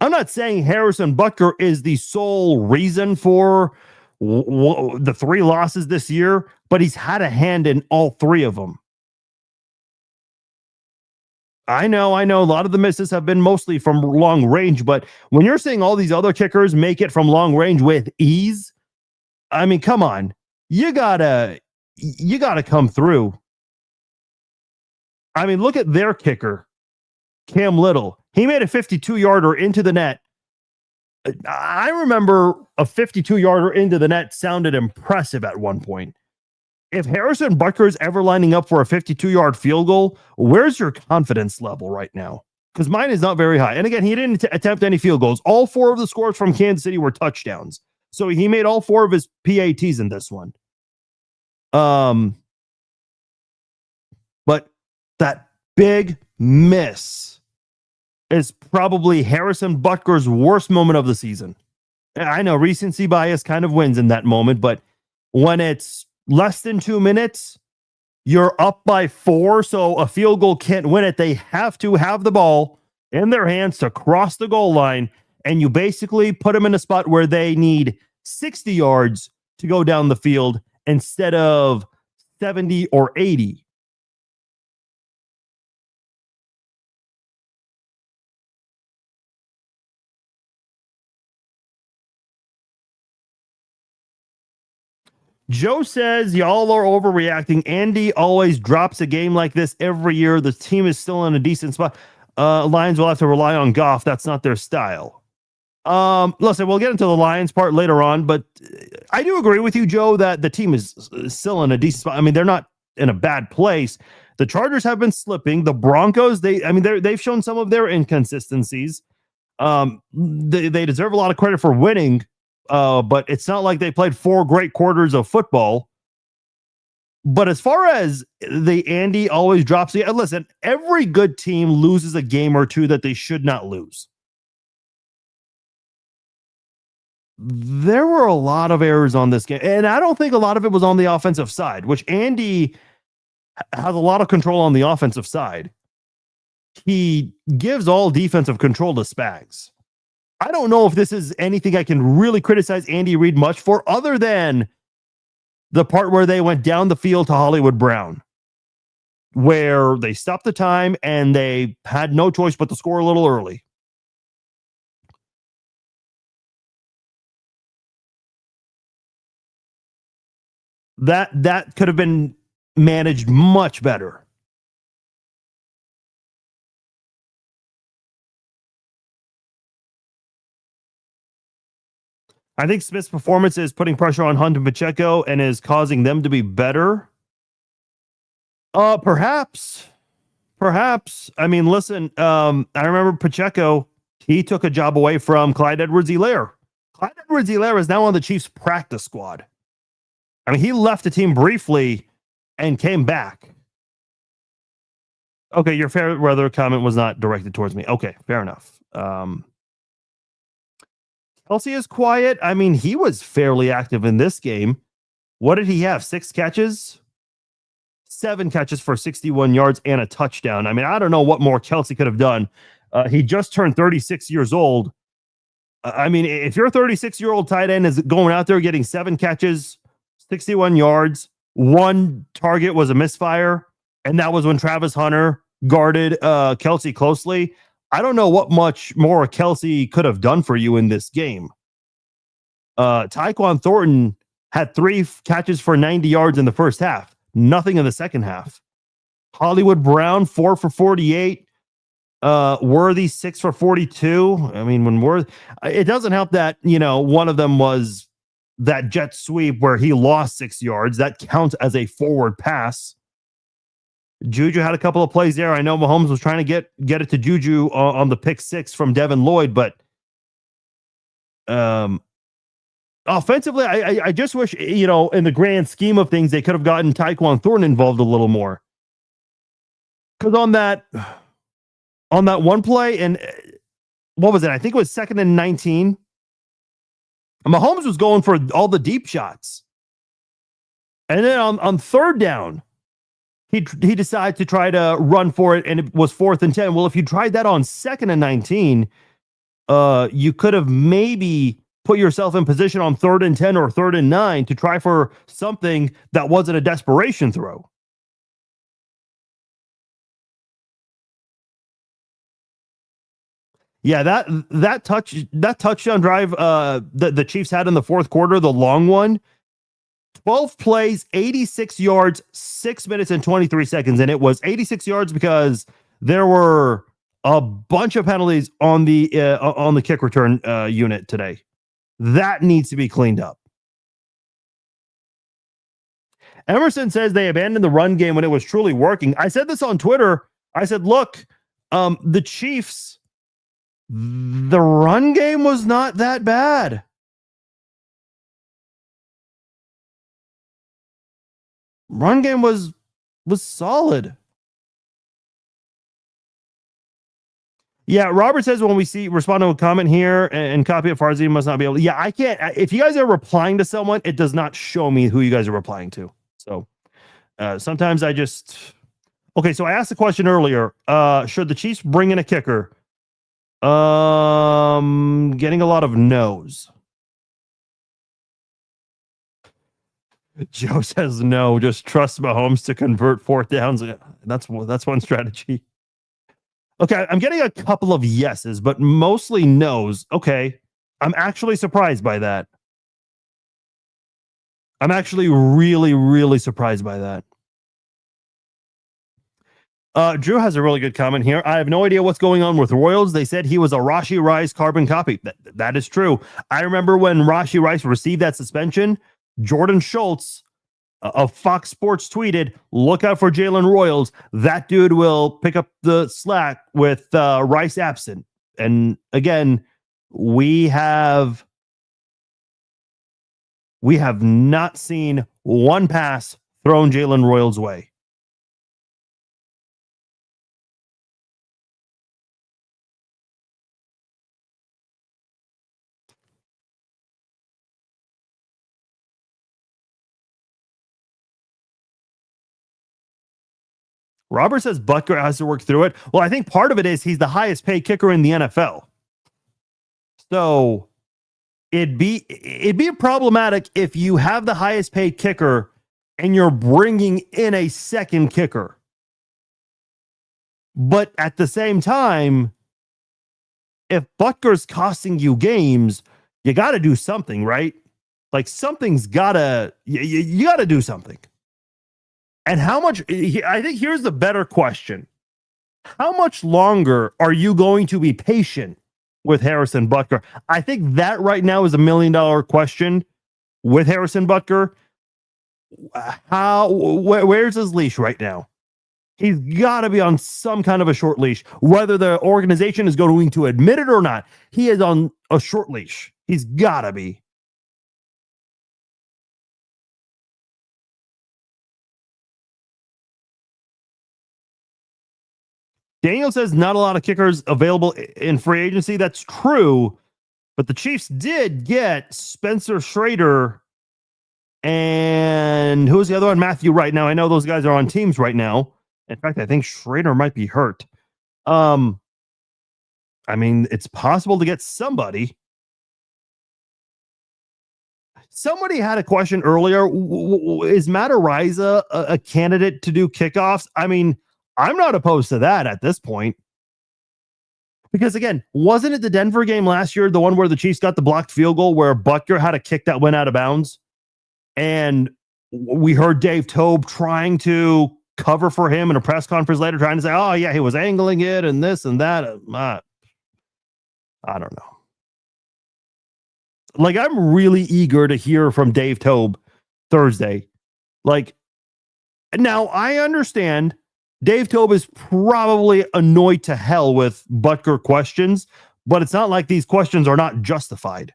I'm not saying Harrison Butker is the sole reason for the 3 losses this year, but he's had a hand in all 3 of them. I know a lot of the misses have been mostly from long range, but when you're seeing all these other kickers make it from long range with ease, I mean, come on, you gotta come through. I mean, look at their kicker, Cam Little. He made a 52-yarder into the net. I remember a 52-yarder into the net sounded impressive at one point. If Harrison Butker is ever lining up for a 52-yard field goal, where's your confidence level right now? Because mine is not very high. And again, he didn't attempt any field goals. All 4 of the scores from Kansas City were touchdowns. So he made all 4 of his PATs in this one. But that big miss is probably Harrison Butker's worst moment of the season. I know recency bias kind of wins in that moment, but when it's less than 2 minutes, you're up by 4, so a field goal can't win it. They have to have the ball in their hands to cross the goal line, and you basically put them in a spot where they need 60 yards to go down the field instead of 70 or 80. Joe says y'all are overreacting. Andy always drops a game like this every year. The team is still in a decent spot. Lions will have to rely on Goff. That's not their style. Listen, we'll get into the Lions part later on, but I do agree with you, Joe, that the team is still in a decent spot. I mean, they're not in a bad place. The Chargers have been slipping. The Broncos, they've shown some of their inconsistencies. They deserve a lot of credit for winning. But it's not like they played 4 great quarters of football. But as far as the Andy always drops, listen, every good team loses a game or 2 that they should not lose. There were a lot of errors on this game, and I don't think a lot of it was on the offensive side, which Andy has a lot of control on the offensive side. He gives all defensive control to Spags. I don't know if this is anything I can really criticize Andy Reid much for, other than the part where they went down the field to Hollywood Brown, where they stopped the time and they had no choice but to score a little early. That could have been managed much better. I think Smith's performance is putting pressure on Hunt and Pacheco and is causing them to be better. Perhaps. I mean, listen, I remember Pacheco, he took a job away from Clyde Edwards-Helaire. Clyde Edwards-Helaire is now on the Chiefs practice squad. I mean, he left the team briefly and came back. Okay, your fair weather comment was not directed towards me. Okay, fair enough. Kelsey is quiet. I mean, he was fairly active in this game. What did he have? 6 catches? 7 catches for 61 yards and a touchdown. I mean, I don't know what more Kelsey could have done. He just turned 36 years old. I mean, if your 36-year-old tight end is going out there getting 7 catches, 61 yards, 1 target was a misfire, and that was when Travis Hunter guarded Kelsey closely. I don't know what much more Kelsey could have done for you in this game. Tyquan Thornton had 3 catches for 90 yards in the first half. Nothing in the second half. Hollywood Brown, 4 for 48. Worthy 6 for 42. I mean, it doesn't help that, one of them was that jet sweep where he lost 6 yards. That counts as a forward pass. Juju had a couple of plays there. I know Mahomes was trying to get it to Juju on the pick 6 from Devin Lloyd, but offensively, I just wish, in the grand scheme of things, they could have gotten Tyquan Thornton involved a little more. Because on that one play, and what was it? I think it was 2nd and 19. Mahomes was going for all the deep shots. And then on 3rd down, he decided to try to run for it, and it was 4th and 10. Well, if you tried that on 2nd and 19, you could have maybe put yourself in position on 3rd and 10 or 3rd and 9 to try for something that wasn't a desperation throw. Yeah, that touchdown drive the Chiefs had in the 4th quarter, the long one, 12 plays, 86 yards, 6 minutes and 23 seconds. And it was 86 yards because there were a bunch of penalties on the kick return unit today. That needs to be cleaned up. Emerson says they abandoned the run game when it was truly working. I said this on Twitter. I said, look, the Chiefs, the run game was not that bad. Run game was solid. Yeah, Robert says when we respond to a comment here and copy it, Farzy must not be able to. Yeah, I can't. If you guys are replying to someone, it does not show me who you guys are replying to. So sometimes I just... Okay, so I asked the question earlier. Should the Chiefs bring in a kicker? Getting a lot of no's. Joe says no. Just trust Mahomes to convert 4th downs. That's one strategy. Okay, I'm getting a couple of yeses, but mostly no's. Okay, I'm actually surprised by that. I'm actually really, really surprised by that. Drew has a really good comment here. I have no idea what's going on with Royals. They said he was a Rashee Rice carbon copy. That is true. I remember when Rashee Rice received that suspension, Jordan Schultz of Fox Sports tweeted, look out for Jalen Royals. That dude will pick up the slack with Rice absent. And again, we have not seen one pass thrown Jalen Royals' way. Robert says Butker has to work through it. Well, I think part of it is he's the highest paid kicker in the NFL. So it'd be problematic if you have the highest paid kicker and you're bringing in a second kicker. But at the same time, if Butker's costing you games, you got to do something, right? Like something's gotta, you got to do something. And how much, I think here's the better question. How much longer are you going to be patient with Harrison Butker? I think that right now is $1 million question with Harrison Butker. Where's his leash right now? He's got to be on some kind of a short leash, whether the organization is going to admit it or not. He is on a short leash. He's got to be. Daniel says not a lot of kickers available in free agency. That's true, but the Chiefs did get Spencer Schrader and who's the other one? Matthew Wright. Now, I know those guys are on teams right now. In fact, I think Schrader might be hurt. I mean, it's possible to get somebody. Somebody had a question earlier. Is Matt Araiza a candidate to do kickoffs? I mean, I'm not opposed to that at this point. Because again, wasn't it the Denver game last year, the one where the Chiefs got the blocked field goal where Butker had a kick that went out of bounds? And we heard Dave Toub trying to cover for him in a press conference later, trying to say, "Oh yeah, he was angling it and this and that." I don't know. Like, I'm really eager to hear from Dave Tobe Thursday. Like, now I understand Dave Tobe is probably annoyed to hell with Butker questions, but it's not like these questions are not justified.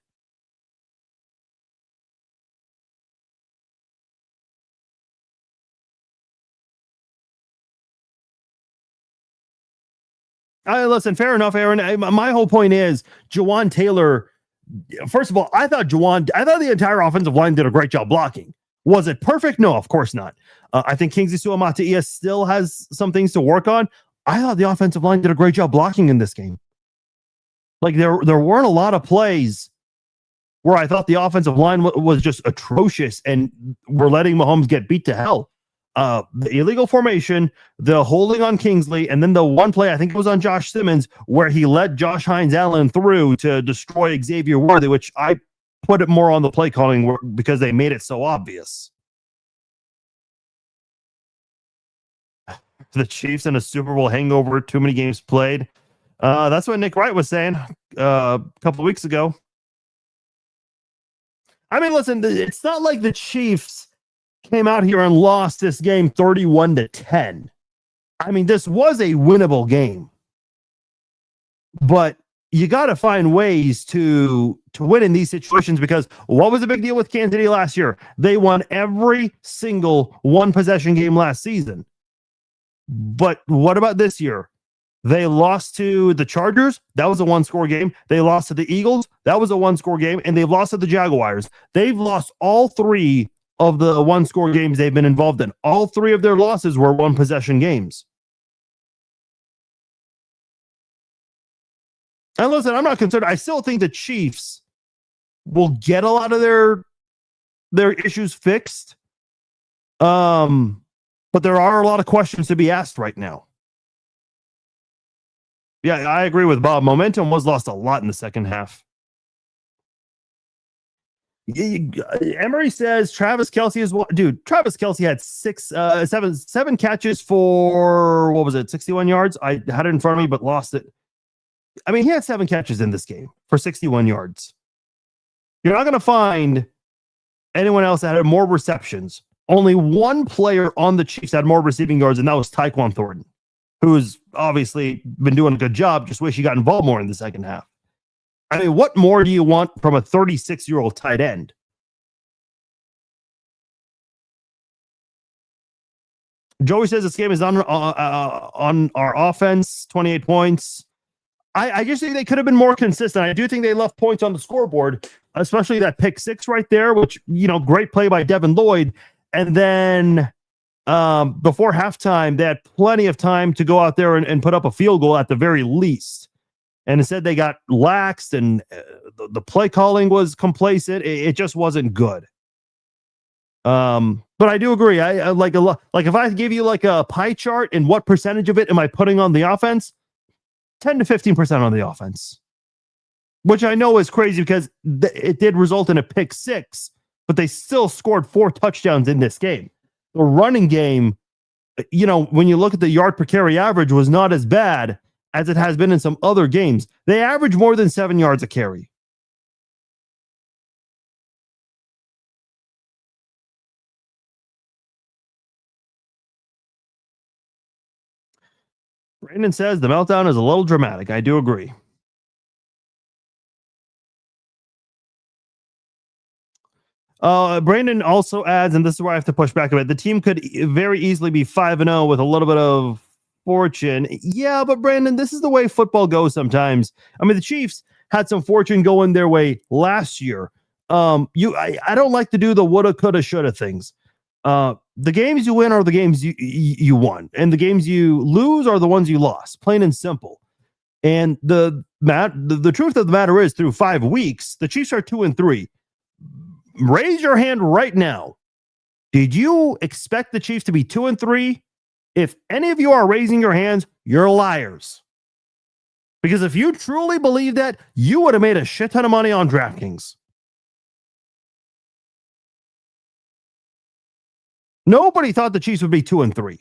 Listen, fair enough, Aaron. My whole point is Jawan Taylor. First of all, I thought the entire offensive line did a great job blocking. Was it perfect? No, of course not. I think Kingsley Suamataia still has some things to work on. I thought the offensive line did a great job blocking in this game. Like, there weren't a lot of plays where I thought the offensive line was just atrocious and we're letting Mahomes get beat to hell. The illegal formation, the holding on Kingsley, and then the one play, I think it was on Josh Simmons, where he let Josh Hines-Allen through to destroy Xavier Worthy, which I put it more on the play calling because they made it so obvious. The Chiefs in a Super Bowl hangover, too many games played. That's what Nick Wright was saying a couple of weeks ago. I mean, listen, it's not like the Chiefs came out here and lost this game 31-10. I mean, this was a winnable game. But you got to find ways to win in these situations, because what was the big deal with Kansas City last year? They won every single one-possession game last season. But what about this year? They lost to the Chargers. That was a one-score game. They lost to the Eagles. That was a one-score game. And they've lost to the Jaguars. They've lost all three of the one-score games they've been involved in. All three of their losses were one-possession games. And listen, I'm not concerned. I still think the Chiefs will get a lot of their issues fixed. But there are a lot of questions to be asked right now. Yeah, I agree with Bob. Momentum was lost a lot in the second half. Emery says Travis Kelce is what, dude. Travis Kelce had seven catches for, what was it, 61 yards? I had it in front of me, but lost it. I mean, he had 7 catches in this game for 61 yards. You're not going to find anyone else that had more receptions. Only one player on the Chiefs had more receiving yards, and that was Tyquan Thornton, who's obviously been doing a good job. Just wish he got involved more in the second half. I mean, what more do you want from a 36-year-old tight end? Joey says this game is on our offense, 28 points. I just think they could have been more consistent. I do think they left points on the scoreboard, especially that pick 6 right there, which, great play by Devin Lloyd. And then before halftime, they had plenty of time to go out there and put up a field goal at the very least. And instead they got laxed, and the play calling was complacent. It just wasn't good. But I do agree. I like a lot. Like, if I give you like a pie chart and what percentage of it am I putting on the offense, 10 to 15% on the offense, which I know is crazy because it did result in a pick 6, but they still scored 4 touchdowns in this game. The running game, when you look at the yard per carry average, was not as bad as it has been in some other games. They average more than 7 yards a carry. Brandon says the meltdown is a little dramatic. I do agree. Brandon also adds, and this is where I have to push back a bit, the team could very easily be 5-0 with a little bit of fortune. Yeah, but Brandon, this is the way football goes sometimes. I mean, the Chiefs had some fortune going their way last year. I don't like to do the woulda, coulda, shoulda things. The games you win are the games you won, and the games you lose are the ones you lost, plain and simple. And the truth of the matter is, through 5 weeks, the Chiefs are 2-3. Raise your hand right now. Did you expect the Chiefs to be 2-3? If any of you are raising your hands, you're liars. Because if you truly believe that, you would have made a shit ton of money on DraftKings. Nobody thought the Chiefs would be 2-3.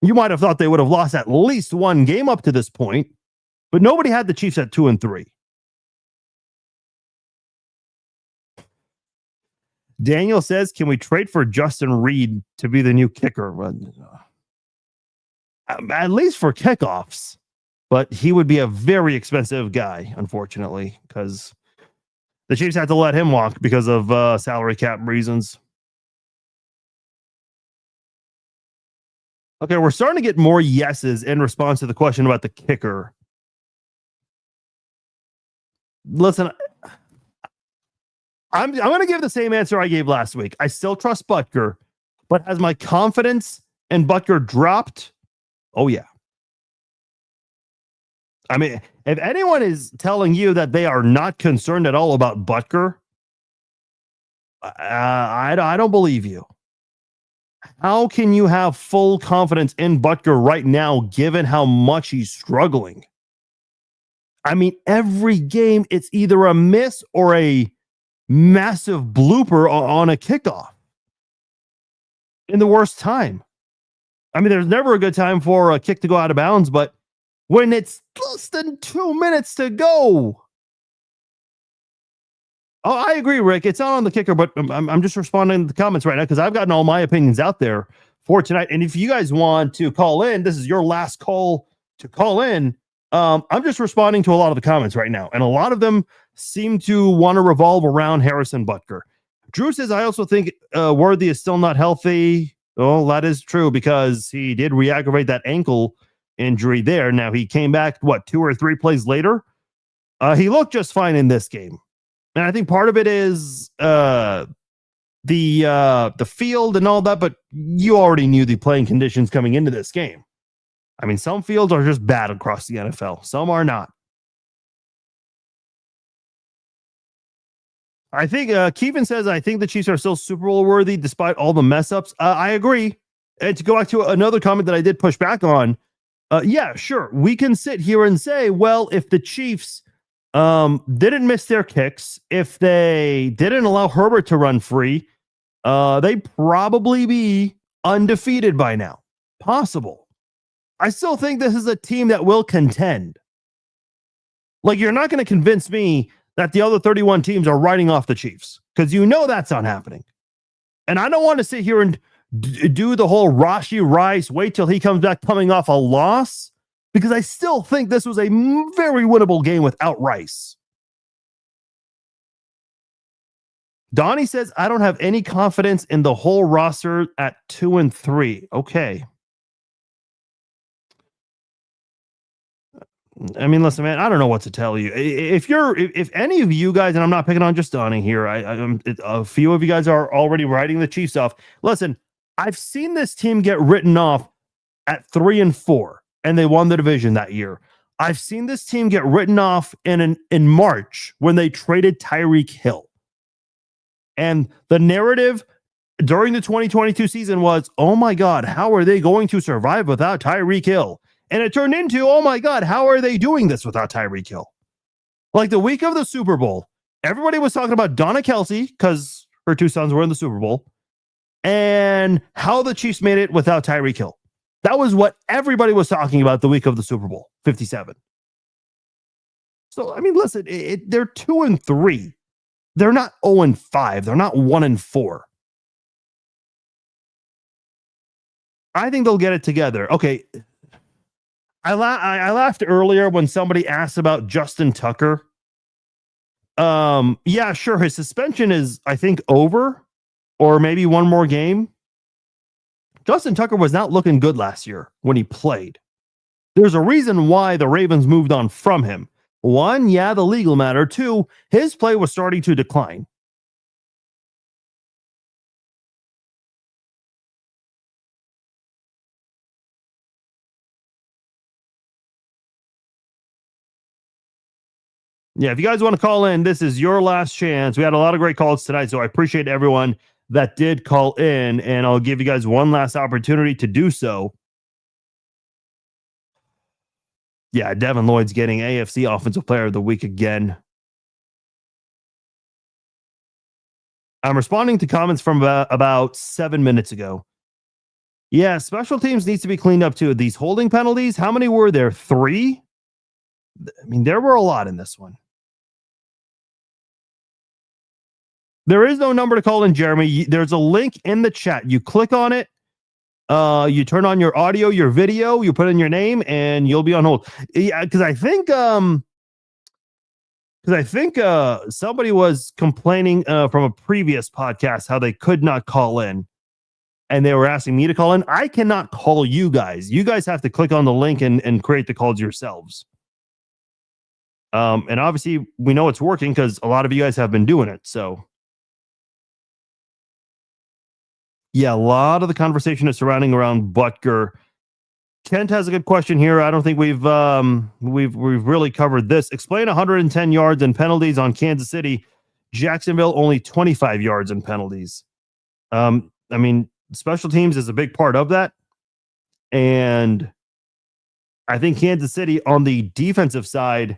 You might have thought they would have lost at least one game up to this point, but nobody had the Chiefs at 2-3. Daniel says, can we trade for Justin Reed to be the new kicker? At least for kickoffs. But he would be a very expensive guy, unfortunately, because the Chiefs had to let him walk because of salary cap reasons. Okay, we're starting to get more yeses in response to the question about the kicker. Listen, I'm going to give the same answer I gave last week. I still trust Butker, but has my confidence in Butker dropped? Oh, yeah. I mean, if anyone is telling you that they are not concerned at all about Butker, I don't believe you. How can you have full confidence in Butker right now, given how much he's struggling? I mean, every game, it's either a miss or a massive blooper on a kickoff in the worst time. I mean, there's never a good time for a kick to go out of bounds, but when it's less than 2 minutes to go. Oh, I agree, Rick. It's not on the kicker, but I'm just responding to the comments right now because I've gotten all my opinions out there for tonight. And if you guys want to call in, this is your last call to call in. I'm just responding to a lot of the comments right now. And a lot of them seem to want to revolve around Harrison Butker. Drew says, I also think Worthy is still not healthy. Well, that is true because he did re-aggravate that ankle injury there. Now, he came back, 2 or 3 plays later? He looked just fine in this game. And I think part of it is the field and all that, but you already knew the playing conditions coming into this game. I mean, some fields are just bad across the NFL. Some are not. I think Keevan says, I think the Chiefs are still Super Bowl worthy despite all the mess ups. I agree. And to go back to another comment that I did push back on, yeah, sure. We can sit here and say, well, if the Chiefs didn't miss their kicks, if they didn't allow Herbert to run free, they'd probably be undefeated by now. Possible. I still think this is a team that will contend. Like, you're not going to convince me that the other 31 teams are writing off the Chiefs because you know that's not happening. And I don't want to sit here and do the whole Rashee Rice, wait till he comes back coming off a loss, because I still think this was a very winnable game without Rice. Donnie says, I don't have any confidence in the whole roster at 2-3. Okay. I mean, listen, man, I don't know what to tell you. If any of you guys, and I'm not picking on just Donnie here, a few of you guys are already writing the Chiefs off. Listen, I've seen this team get written off at 3-4, and they won the division that year. I've seen this team get written off in March when they traded Tyreek Hill. And the narrative during the 2022 season was, oh my God, how are they going to survive without Tyreek Hill? And it turned into, oh my God, how are they doing this without Tyreek Hill? Like the week of the Super Bowl, everybody was talking about Donna Kelsey because her 2 sons were in the Super Bowl and how the Chiefs made it without Tyreek Hill. That was what everybody was talking about the week of the Super Bowl, 57. So, I mean, listen, they're 2-3. They're not 0-5. They're not 1-4. I think they'll get it together. Okay. I laughed earlier when somebody asked about Justin Tucker. Yeah, sure. His suspension is, I think, over, or maybe one more game. Justin Tucker was not looking good last year when he played. There's a reason why the Ravens moved on from him. 1, yeah, the legal matter. 2, his play was starting to decline. Yeah, if you guys want to call in, this is your last chance. We had a lot of great calls tonight, so I appreciate everyone that did call in, and I'll give you guys one last opportunity to do so. Yeah, Devin Lloyd's getting AFC Offensive Player of the Week again. I'm responding to comments from about 7 minutes ago. Yeah, special teams needs to be cleaned up too. These holding penalties, how many were there? 3? I mean, there were a lot in this one. There is no number to call in, Jeremy. There's a link in the chat. You click on it. You turn on your audio, your video, you put in your name, and you'll be on hold. Yeah, because I think somebody was complaining from a previous podcast how they could not call in, and they were asking me to call in. I cannot call you guys. You guys have to click on the link and create the calls yourselves. And obviously, we know it's working because a lot of you guys have been doing it. So. Yeah, a lot of the conversation is surrounding around Butker. Kent has a good question here. I don't think we've really covered this. Explain 110 yards and penalties on Kansas City. Jacksonville only 25 yards and penalties. I mean, special teams is a big part of that. And I think Kansas City on the defensive side,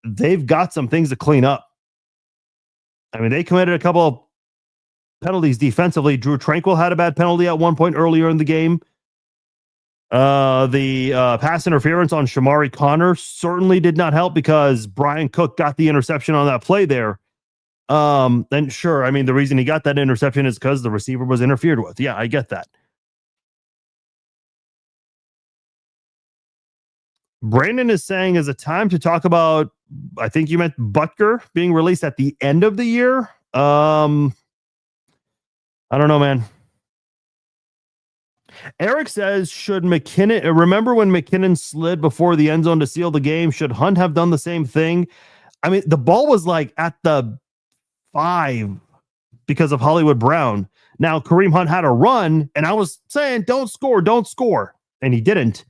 they've got some things to clean up. I mean, they committed a couple of penalties defensively. Drew Tranquil had a bad penalty at one point earlier in the game. The pass interference on Shamari Connor certainly did not help because Brian Cook got the interception on that play there. And sure, I mean, the reason he got that interception is because the receiver was interfered with. Yeah, I get that. Brandon is saying, is it time to talk about, I think you meant Butker being released at the end of the year? I don't know, man. Eric says, should McKinnon, remember when McKinnon slid before the end zone to seal the game? Should Hunt have done the same thing? I mean, the ball was like at the 5 because of Hollywood Brown. Now, Kareem Hunt had a run, and I was saying, don't score. And he didn't.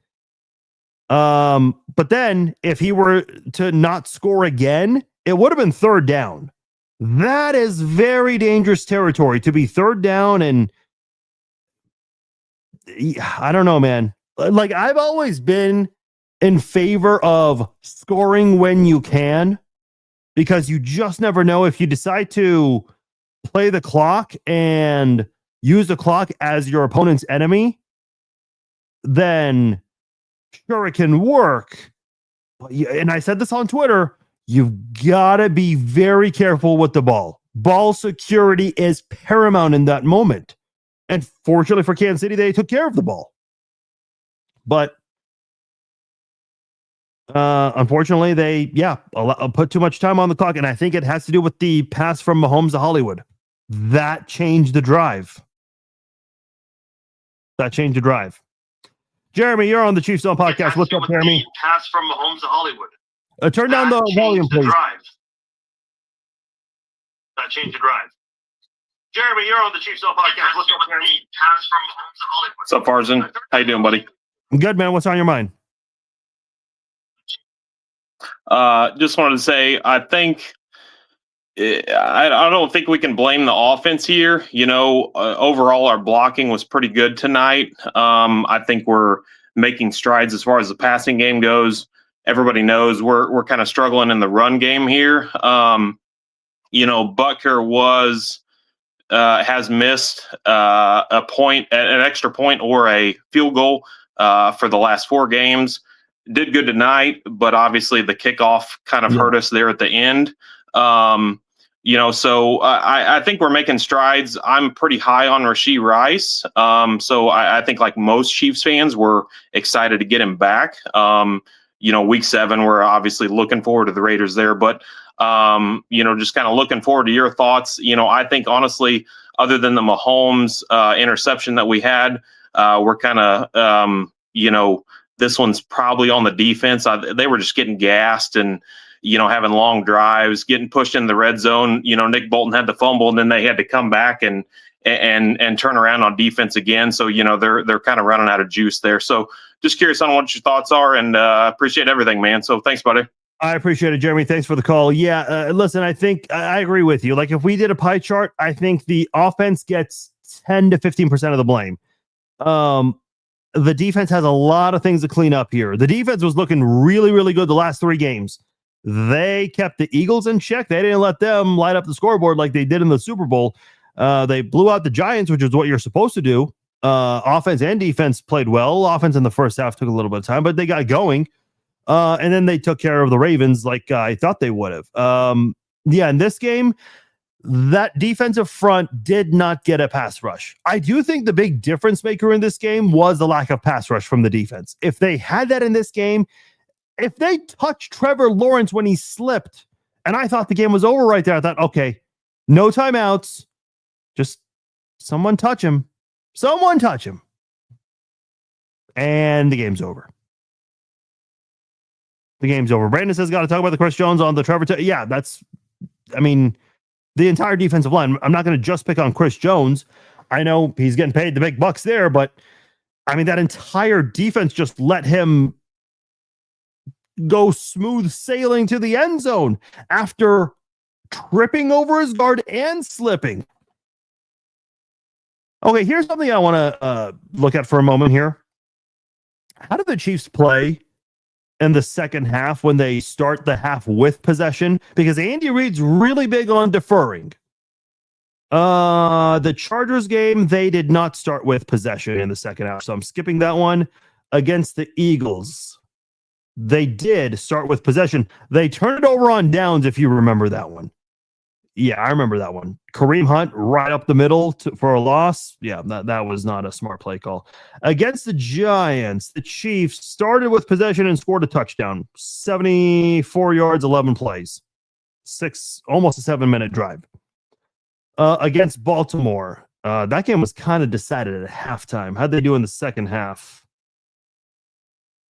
But then if he were to not score again, it would have been 3rd down. That is very dangerous territory to be 3rd down. And I don't know, man. Like, I've always been in favor of scoring when you can, because you just never know if you decide to play the clock and use the clock as your opponent's enemy, then sure, it can work. And I said this on Twitter, you've got to be very careful with the ball. Ball security is paramount in that moment. And fortunately for Kansas City, they took care of the ball. But unfortunately, they, put too much time on the clock. And I think it has to do with the pass from Mahomes to Hollywood. That changed the drive. Jeremy, you're on the Chiefs Zone podcast. What's up, Jeremy? Pass from Mahomes to Hollywood. Turn down the volume, please. That changed the drive. Jeremy, you're on the Chiefs Zone podcast. What's up, Jeremy? Pass from Mahomes to Hollywood. What's up, Farzan? How you doing, buddy? Good, man. What's on your mind? Just wanted to say, I think I don't think we can blame the offense here. You know, overall, our blocking was pretty good tonight. I think we're making strides as far as the passing game goes. Everybody knows we're kind of struggling in the run game here. You know, Butker has missed a point, an extra point, or a field goal for the last 4 games. Did good tonight, but obviously the kickoff kind of hurt us there at the end. You know, so I think we're making strides. I'm pretty high on Rashee Rice. So I think, like most Chiefs fans, we're excited to get him back. You know, week 7, we're obviously looking forward to the Raiders there, but you know, just kind of looking forward to your thoughts. You know, I think honestly, other than the Mahomes interception that we had, we're kind of, you know, this one's probably on the defense. They were just getting gassed and, you know, having long drives, getting pushed in the red zone. You know, Nick Bolton had the fumble, and then they had to come back and turn around on defense again. So, you know, they're kind of running out of juice there. So just curious on what your thoughts are, and appreciate everything, man. So thanks, buddy. I appreciate it, Jeremy. Thanks for the call. Yeah, listen, I think I agree with you. Like, if we did a pie chart, I think the offense gets 10 to 15% of the blame. The defense has a lot of things to clean up here. The defense was looking really, really good the last 3 games. They kept the Eagles in check. They didn't let them light up the scoreboard like they did in the Super Bowl. They blew out the Giants, which is what you're supposed to do. Offense and defense played well. Offense in the first half took a little bit of time, but they got going. And then they took care of the Ravens like I thought they would have. In this game, that defensive front did not get a pass rush. I do think the big difference maker in this game was the lack of pass rush from the defense. If they had that in this game, if they touched Trevor Lawrence when he slipped, and I thought the game was over right there, I thought, okay, no timeouts, just someone touch him. Someone touch him. And the game's over. The game's over. Brandon says, got to talk about the Chris Jones on the Trevor. The entire defensive line. I'm not going to just pick on Chris Jones. I know he's getting paid the big bucks there, but that entire defense just let him go smooth sailing to the end zone after tripping over his guard and slipping. Okay, here's something I want to look at for a moment here. How did the Chiefs play in the second half when they start the half with possession? Because Andy Reid's really big on deferring. The Chargers game, they did not start with possession in the second half, so I'm skipping that one. Against the Eagles, they did start with possession. They turned it over on downs, if you remember that one. Yeah, I remember that one. Kareem Hunt right up the middle for a loss. Yeah, that was not a smart play call. Against the Giants, the Chiefs started with possession and scored a touchdown. 74 yards, 11 plays. Almost a 7-minute drive. Against Baltimore, that game was kind of decided at halftime. How'd they do in the second half?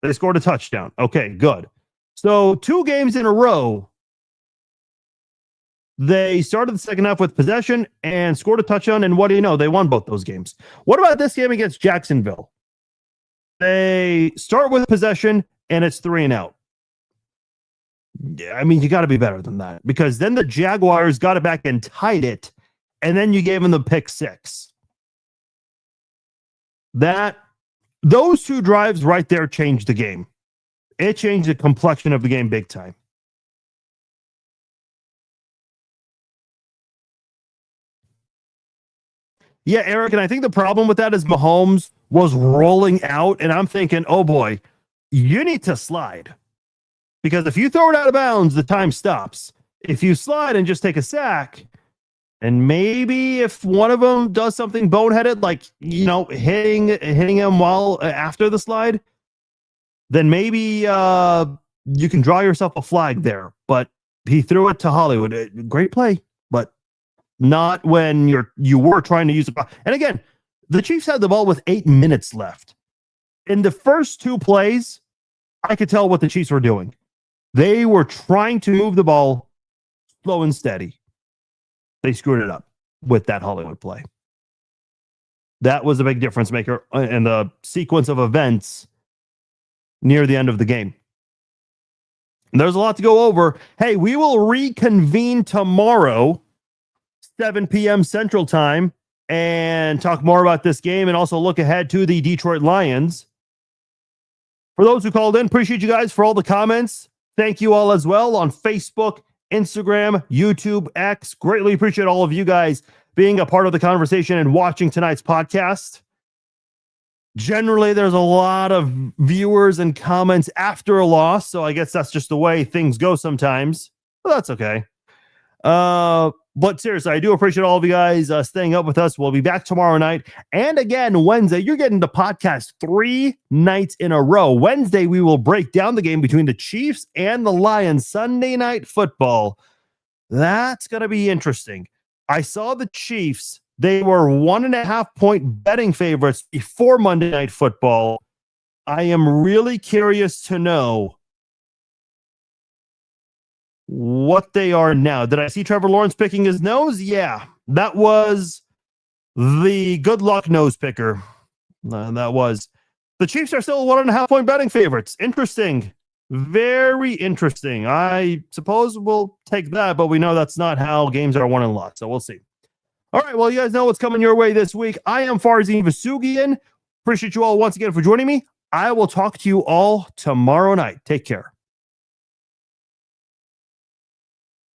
They scored a touchdown. Okay, good. So 2 games in a row, they started the second half with possession and scored a touchdown, and what do you know? They won both those games. What about this game against Jacksonville? They start with possession, and it's 3 and out. You got to be better than that, because then the Jaguars got it back and tied it, and then you gave them the pick 6. Those 2 drives right there changed the game. It changed the complexion of the game big time. Yeah, Eric, and I think the problem with that is Mahomes was rolling out, and I'm thinking, oh boy, you need to slide. Because if you throw it out of bounds, the time stops. If you slide and just take a sack, and maybe if one of them does something boneheaded, like, hitting him while after the slide, then maybe you can draw yourself a flag there. But he threw it to Hollywood. Great play, but not when you were trying to use it. And again, the Chiefs had the ball with 8 minutes left. In the first 2 plays, I could tell what the Chiefs were doing. They were trying to move the ball slow and steady. They screwed it up with that Hollywood play. That was a big difference maker in the sequence of events near the end of the game. There's a lot to go over. Hey, we will reconvene tomorrow, 7 p.m. Central Time, and talk more about this game and also look ahead to the Detroit Lions. For those who called in, appreciate you guys for all the comments. Thank you all as well on Facebook, Instagram, YouTube, X. Greatly appreciate all of you guys being a part of the conversation and watching tonight's podcast. Generally, there's a lot of viewers and comments after a loss, so I guess that's just the way things go sometimes. But that's okay. But seriously, I do appreciate all of you guys staying up with us. We'll be back tomorrow night. And again, Wednesday, you're getting the podcast 3 nights in a row. Wednesday, we will break down the game between the Chiefs and the Lions. Sunday Night Football. That's going to be interesting. I saw the Chiefs. They were 1.5-point betting favorites before Monday Night Football. I am really curious to know what they are now. Did I see Trevor Lawrence picking his nose? Yeah, that was the good luck nose picker. That was. The Chiefs are still 1.5-point betting favorites. Interesting. Very interesting. I suppose we'll take that, but we know that's not how games are won and lost, so we'll see. All right, well, you guys know what's coming your way this week. I am Farzin Vasugian. Appreciate you all once again for joining me. I will talk to you all tomorrow night. Take care.